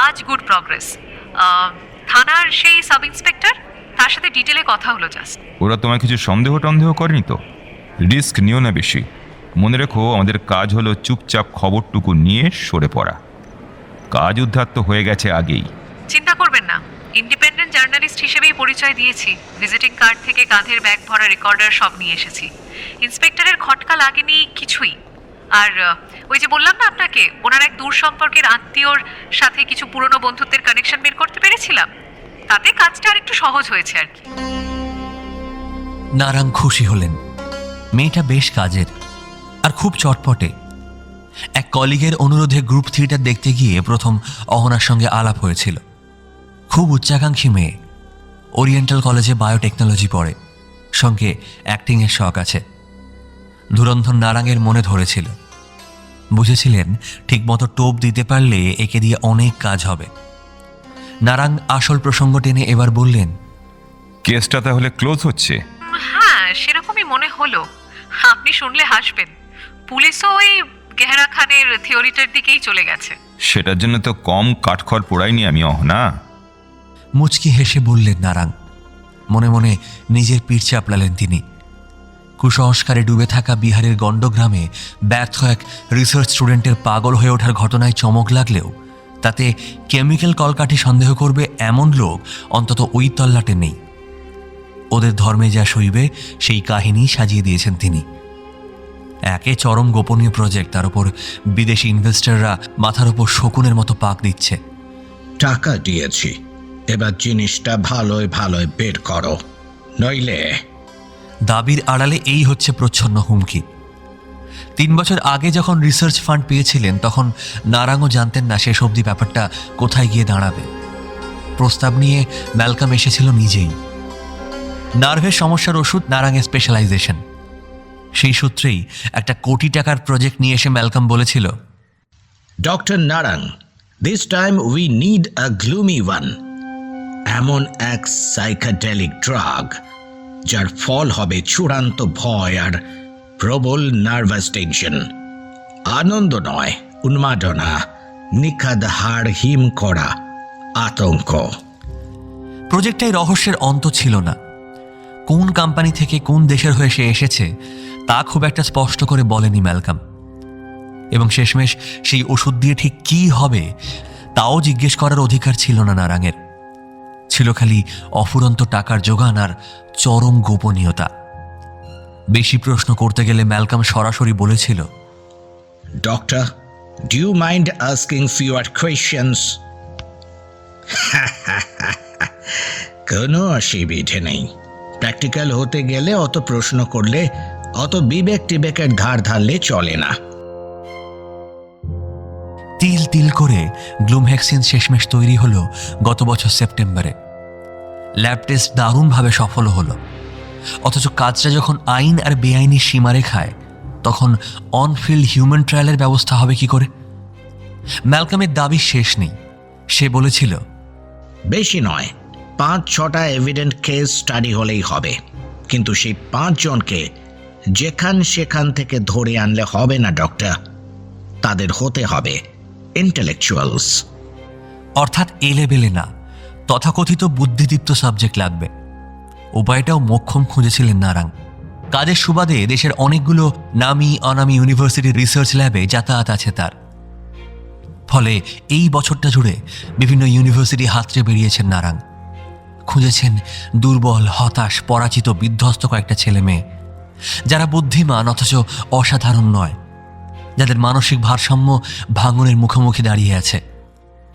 আজ গুড প্রগ্রেস। থানার সেই সাব ইন্সপেক্টর, তার সাথে ডিটেলে কথা হলো জাস্ট। ওরা তোমায় কিছু সন্দেহ করেনি তো? রিস্ক নিও না বেশি। মনে রেখো, আমাদের কাজ হলো চুপচাপ খবরটুকু নিয়ে সরে পড়া। কাজ উদ্ধার তো হয়ে গেছে আগেই। চিন্তা করবেন না, ইন্ডিপেন্ডেন্ট জার্নালিস্ট হিসেবেই পরিচয় দিয়েছি। ভিজিটিং কার্ড থেকে কাঁধের ব্যাগ ভরা রেকর্ডার সব নিয়ে এসেছি। ইন্সপেক্টরের খটকা লাগেনি কিছুই। আর ওই যে বললাম না আপনাকে, ওনার এক দূর সম্পর্কের আত্মীয়র সাথে কিছু পুরনো বন্ধুত্বের কানেকশন বের করতে পেরেছিলাম, তাতে কাজটা আর একটু সহজ হয়েছে আর কি। নারাং খুশি হলেন। মেয়েটা বেশ কাজের আর খুব চটপটে। এক কলিগের অনুরোধে গ্রুপ থিয়েটার দেখতে গিয়ে প্রথম অহনার সঙ্গে আলাপ হয়েছিল। খুব উচ্চাকাঙ্ক্ষী মেয়ে, ওরিয়েন্টাল কলেজে বায়োটেকনোলজি পড়ে, সঙ্গে অ্যাক্টিংয়ের শখ আছে। ধুরন্ধর নারাঙের মনে ধরেছিল, বুঝেছিলেন ঠিকমতো টোপ দিতে পারলে একে দিয়ে অনেক কাজ হবে। নারাং আসল প্রসঙ্গ টেনে এবার বললেন, কেসটা তাহলে ক্লোজ হচ্ছে? হ্যাঁ, সেরকমই মনে হলো। আপনি শুনলে হাসবেন, পুলিশও ওই গেহরা খানের থিওরিটার দিকেই চলে গেছে। সেটার জন্য তো কম কাঠখড় পোড়াইনি আমি, অহনা। মুচকি হেসে বললেন নারাং। মনে মনে নিজের পিঠ চাপলালেন তিনি। কুসংস্কারে ডুবে থাকা বিহারের গণ্ডগ্রামে ব্যর্থ এক রিসার্চ স্টুডেন্টের পাগল হয়ে ওঠার ঘটনায় চমক লাগলেও তাতে কেমিক্যাল কলকাঠি সন্দেহ করবে এমন লোক অন্তত ওই তল্লাটে নেই। ওদের ধর্মে যা সইবে সেই কাহিনী সাজিয়ে দিয়েছেন তিনি। একে চরম গোপনীয় প্রজেক্ট, তার উপর বিদেশি ইনভেস্টররা মাথার উপর শকুনের মতো পাক দিচ্ছে। টাকা দিয়েছি, এবার জিনিসটা ভালোই ভালোই বের করো, নইলে। দাবির আড়ালে এই হচ্ছে প্রচ্ছন্ন হুমকি। 3 বছর আগে যখন রিসার্চ ফান্ড পেয়েছিলেন তখন নারাংও জানতেন না শেষ অবধি ব্যাপারটা কোথায় গিয়ে দাঁড়াবে। প্রস্তাব নিয়ে ম্যালকাম এসেছিল নিজেই। নার্ভের সমস্যার ওষুধ নারাংয়ের স্পেশালাইজেশন। সেই সূত্রেই একটা কোটি টাকার প্রজেক্ট নিয়ে এসে ম্যালকাম বলেছিল, doctor Narang, this time we need a gloomy one. এমন এক সাইকাডেলিক ড্রাগ যার ফল হবে চূড়ান্ত ভয় আর প্রবল নার্ভাস টেনশন। আনন্দ নয়, উন্মাদনা, নিখাদ হাড় হিম করা আতঙ্ক। প্রজেক্টটাই রহস্যের অন্ত ছিল না। কোন কোম্পানি থেকে কোন দেশের হয়ে সে এসেছে তা খুব একটা স্পষ্ট করে বলেনি ম্যালকাম। এবং শেষমেশ সেই ওষুধ দিয়ে ঠিক কী হবে তাও জিজ্ঞেস করার অধিকার ছিল না নারাঙের। ছিল খালি অফুরন্ত টাকার জোগান আর চরম গোপনীয়তা। বেশি প্রশ্ন করতে গেলে ম্যালকাম সরাসরি বলেছিল, doctor, do you mind asking fewer questions? কোনো অসুবিধে নেই। প্র্যাকটিক্যাল হতে গেলে অত প্রশ্ন করলে, অত বিবেক টিবেকের ধার ধারলে চলে না। তিল তিল করে গ্লুমহেক্সিন শেষমেশ তৈরি হলো গত বছর সেপ্টেম্বরে। ল্যাব টেস্ট দারুণভাবে সফল হলো। অথচ কাজটা যখন আইন আর বেআইনি সীমারেখায়, তখন অনফিল্ড হিউম্যান ট্রায়ালের ব্যবস্থা হবে কি করে? ম্যালকামের দাবি শেষ নেই। সে বলেছিল, বেশি নয়, 5-6টা এভিডেন্ট কেস স্টাডি হলেই হবে। কিন্তু সেই 5 জনকে যেখান থেকে ধরে আনলে হবে না ডক্টর। তাদের হতে হবে ইন্টেলেকচুয়ালস। অর্থাৎ এ লেভেলে না, তথাকথিত বুদ্ধিদীপ্ত সাবজেক্ট লাগবে। উপায়টাও মোক্ষম খুঁজেছিলেন নারাং। কাজের সুবাদে দেশের অনেকগুলো নামি অনামি ইউনিভার্সিটির রিসার্চ ল্যাবে যাতায়াত আছে তার। ফলে এই বছরটা জুড়ে বিভিন্ন ইউনিভার্সিটি হাতড়ে বেরিয়েছেন নারাং। খুঁজেছেন দুর্বল, হতাশ, পরাজিত, বিধ্বস্ত কয়েকটা ছেলে মেয়ে, যারা বুদ্ধিমান অথচ অসাধারণ নয়, যাদের মানসিক ভারসাম্য ভাঙনের মুখোমুখি দাঁড়িয়ে আছে।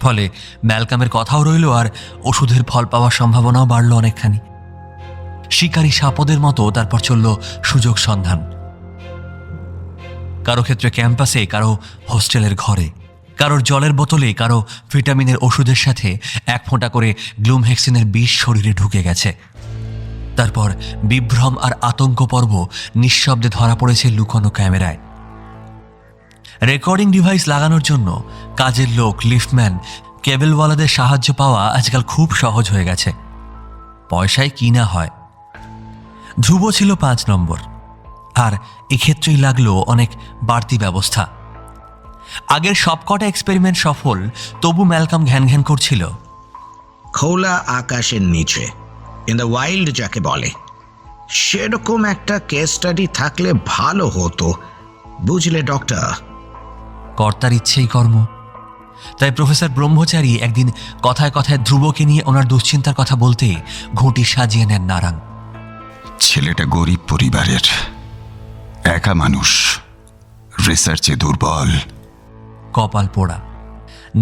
ফলে ম্যালকামের কথাও রইল আর ওষুধের ফল পাওয়ার সম্ভাবনাও বাড়ল অনেকখানি। শিকারী সাপদের মতো তারপর চলল সুযোগ সন্ধান। কারো ক্ষেত্রে ক্যাম্পাসে, কারো হোস্টেলের ঘরে, কারোর জলের বোতলে, কারো ভিটামিনের ওষুধের সাথে 1 ফোঁটা করে গ্লুমহেক্সিনের বিষ শরীরে ঢুকে গেছে। তারপর বিভ্রম আর আতঙ্ক পর্ব নিঃশব্দে ধরা পড়েছে লুকোনো ক্যামেরায়। রেকর্ডিং ডিভাইস লাগানোর জন্য কাজের লোক, লিফটম্যান, কেবলওয়ালাদের সাহায্য পাওয়া আজকাল খুব সহজ হয়ে গেছে। পয়সায় কি না হয়। ধ্রুব ছিল 5 নম্বর, আর এক্ষেত্রেই লাগলো অনেক বাড়তি ব্যবস্থা। আগের সবকটা এক্সপেরিমেন্ট সফল, তবু ম্যালকাম ঘ্যান ঘ্যান করছিল। খোলা আকাশের নিচে, ইন দ্য ওয়াইল্ড যাকে বলে, সেরকম একটা কেস স্টাডি থাকলে ভালো হতো, বুঝলে ডক্টর? কর্তার ইচ্ছেই কর্ম। তাই প্রফেসর ব্রহ্মচারী একদিন কথায় কথায় ধ্রুবকে নিয়ে ওনার দুশ্চিন্তার কথা বলতে ঘুঁটি সাজিয়ে নেন নারাং। ছেলেটা গরিব পরিবারের, একা মানুষ, রিসার্চে দুর্বল। কপাল পোড়া।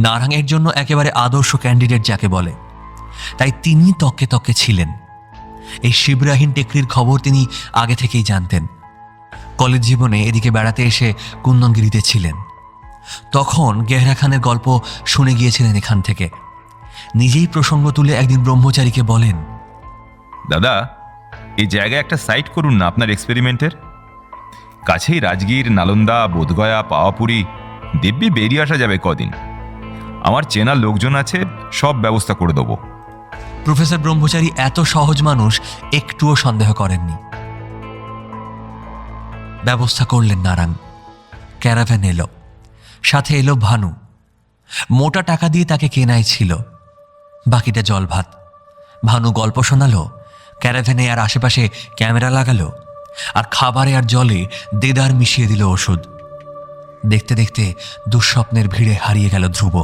নারাঙের জন্য একেবারে আদর্শ ক্যান্ডিডেট যাকে বলে, তাই তিনি তককে তককে ছিলেন। এই শিবরাহীন টেকরির খবর তিনি আগে থেকেই জানতেন। কলেজ জীবনে এদিকে বেড়াতে এসে কুন্দনগিরিতে ছিলেন। তখন গেহরা খানের গল্প শুনে গিয়েছিলেন এখান থেকে। নিজেই প্রসঙ্গ তুলে একদিন ব্রহ্মচারীকে বলেন, দাদা, এই জায়গায় একটা সাইট করুন না আপনার এক্সপেরিমেন্টের। কাছেই রাজগীর, নালন্দা, বোধগয়া, পাওয়াপুরি, দিব্যি বেরিয়ে আসা যাবে কদিন। আমার চেনা লোকজন আছে, সব ব্যবস্থা করে দেবো। প্রফেসর ব্রহ্মচারী এত সহজ মানুষ একটুও সন্দেহ করেননি। ব্যবস্থা করলেন নারায়ণ। ক্যারাভ্যান এলো, সাথে এলো ভানু। মোটা টাকা দিয়ে তাকে কেনাই ছিল, বাকিটা জল ভাত। ভানু গল্প শোনালো, ক্যারাভ্যানে আর আশেপাশে ক্যামেরা লাগালো, আর খাবারে আর জলে দেদার মিশিয়ে দিল ওষুধ। দেখতে দেখতে দুঃস্বপ্নের ভিড়ে হারিয়ে গেল ধ্রুব।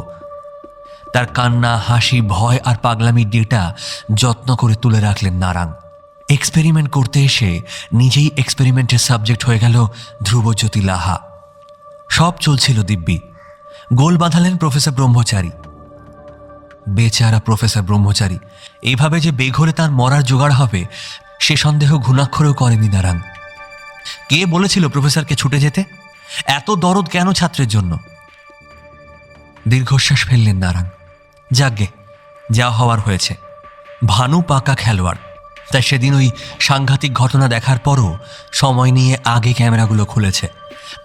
তার কান্না, হাসি, ভয় আর পাগলামির ডেটা যত্ন করে তুলে রাখলেন নারায়ণ। এক্সপেরিমেন্ট করতে এসে নিজেই এক্সপেরিমেন্টের সাবজেক্ট হয়ে গেল ধ্রুবজ্যোতি লাহা। সব চলছিল দিব্যি। গোল বাঁধালেন প্রফেসর ব্রহ্মচারী। বেচারা প্রফেসর ব্রহ্মচারী, এইভাবে যে বেঘরে তার মরার জোগাড় হবে সে সন্দেহ ঘুণাক্ষরেও করেনি নারায়ণ। কে বলেছিল প্রফেসরকে ছুটে যেতে? এত দরদ কেন ছাত্রের জন্য? দীর্ঘশ্বাস ফেললেন নারায়ণ। যাগ্গে, যা হওয়ার হয়েছে। ভানু পাকা খেলোয়াড়, তাই সেদিন ওই সাংঘাতিক ঘটনা দেখার পরও সময় নিয়ে আগে ক্যামেরাগুলো খুলেছে,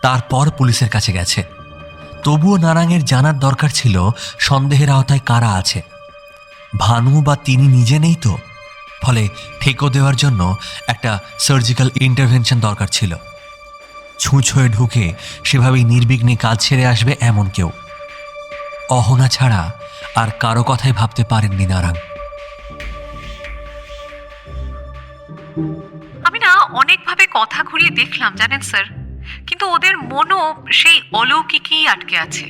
তারপর পুলিশের কাছে গেছে। তবুও নারায়ণের জানার দরকার ছিল সন্দেহের আওতায় কারা আছে। ভানু বা তিনি নিজে নেই তো, ফলে ঠেকো দেওয়ার জন্য একটা সার্জিক্যাল ইন্টারভেনশন দরকার ছিল। ছুঁচ হয়ে ঢুকে সেভাবেই নির্বিঘ্নে কাজ ছেড়ে আসবে এমন কেউ। অহনা ছাড়া আর কারো কথাই ভাবতে পারেননি নারায়ণ। আমি না অনেকভাবে কথা ঘুরিয়ে দেখলাম জানেন স্যার, কিন্তু ওদের মনও সেই অলৌকিকই আটকে আছে।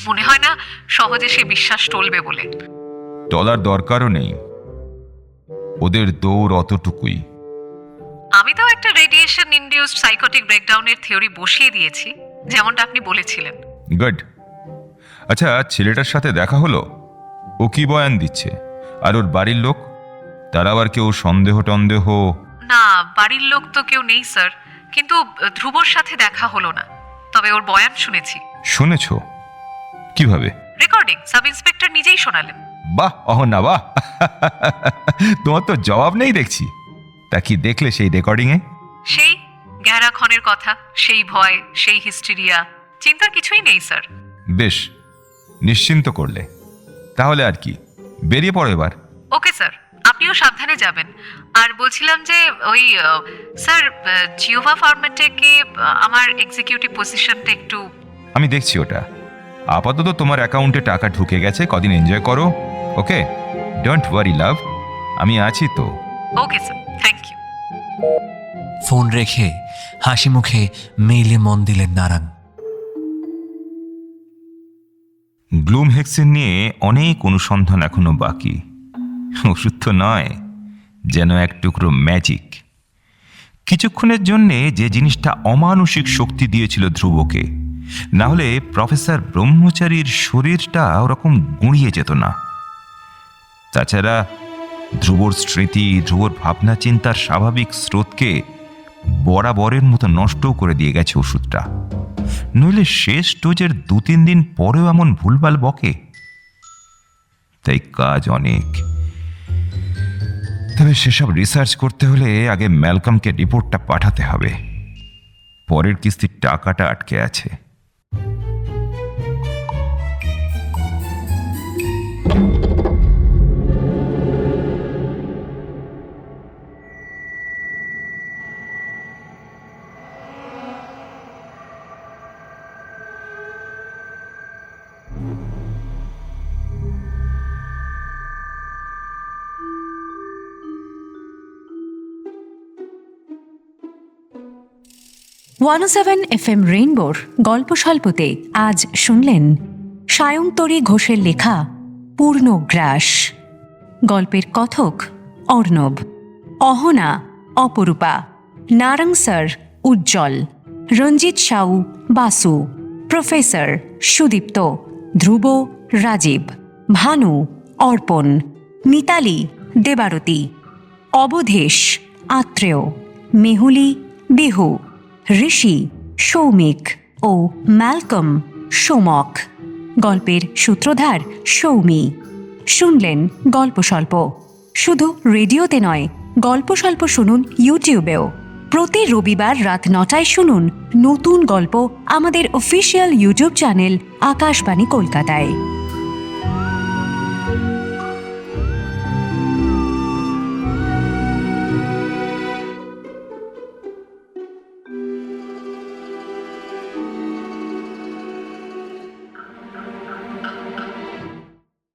মনে হয় না সহজে সে বিশ্বাস টলবে বলে। টলার দরকারও নেই, ওদের দৌড় অতটুকুই। আমি তো একটা রেডিয়েশন ইনডিউসড সাইকোটিক ব্রেকডাউনের থিওরি বসিয়ে দিয়েছি, যেমনটা আপনি বলেছিলেন। গুড। আচ্ছা, ছেলেটার সাথে দেখা হলো? ও কি বয়ান দিচ্ছে? আর ওর বাড়ির লোক, তার আবার কেউ সন্দেহ টন্দেহ? না, বাড়ির লোক তো কেউ নেই স্যার, কিন্তু ধ্রুবর সাথে দেখা হলো না। তবে ওর বয়ান শুনেছি। শুনেছ? কিভাবে? রেকর্ডিং সাব ইন্সপেক্টর নিজেই শোনালেন। বাহ, অহনা বাহ। তোমার তো জবাব নেই দেখছি। তা কি দেখলে সেই রেকর্ডিংয়ে? সেই গেহরা খনের কথা, সেই ভয়, সেই হিস্টেরিয়া। চিন্তার কিছুই নেই স্যার। বেশ, নিশ্চিন্ত করলে। তাহলে আর কি, বেরিয়ে পড়ো এবার। ওকে স্যার, আপনিও সাবধানে যাবেন। আর বলছিলাম যে ওই স্যার, জিওভা ফার্মেটেকে আমার এক্সিকিউটিভ পজিশনটা একটু। আমি দেখছি ওটা। আপাতত তোমার অ্যাকাউন্টে টাকা ঢুকে গেছে, কদিন এনজয় করো। ওকে, ডোন্ট ওয়ারি লাভ, আমি আছি তো। Okay sir, thank you. Phone রেখে হাসি মুখে মেইলে মন দিলেন নারায়ণ। গ্লুম হেক্সিন নিয়ে অনেক অনুসন্ধান এখনো বাকি। ওষুধ তো নয়, যেন এক টুকরো ম্যাজিক। কিছুক্ষণের জন্যে যে জিনিসটা অমানসিক শক্তি দিয়েছিল ধ্রুবকে, না হলে প্রফেসর ব্রহ্মচারীর শরীরটা ওরকম গুঁড়িয়ে যেত না। তাছাড়া ধ্রুবর স্মৃতি, ধ্রুবর ভাবনা চিন্তার স্বাভাবিক স্রোতকে বরাবরের মতো নষ্টও করে দিয়ে গেছে ওষুধটা। নইলে শেষ ডোজের 2-3 দিন পরেও এমন ভুলভাল বকে। তাই কাজ অনেক। তবে সেসব রিসার্চ করতে হলে আগে ম্যালকমকে রিপোর্টটা পাঠাতে হবে। পরের কিস্তির টাকাটা আটকে আছে। ওয়ান FM রেইনবোর গল্প স্বল্পতে আজ শুনলেন সায়ন্তরী ঘোষের লেখা পূর্ণগ্রাস। গল্পের কথক অর্ণব, অহনা অপরূপা, নারায়ণ স্যার উজ্জ্বল, রঞ্জিত সাউ বাসু, প্রফেসর সুদীপ্ত, ধ্রুব রাজীব, ভানু অর্পণ, মিতালি দেবারতী, অবধেশ আত্রেয়, মেহুলি বিহু, ঋষি সৌমিক ও ম্যালকম সোমক। গল্পের সূত্রধার সৌমি। শুনলেন গল্প স্বল্প। শুধু রেডিওতে নয়, গল্প স্বল্প শুনুন ইউটিউবেও। প্রতি রবিবার রাত 9টায় শুনুন নতুন গল্প আমাদের অফিসিয়াল ইউটিউব চ্যানেল আকাশবাণী কলকাতায়।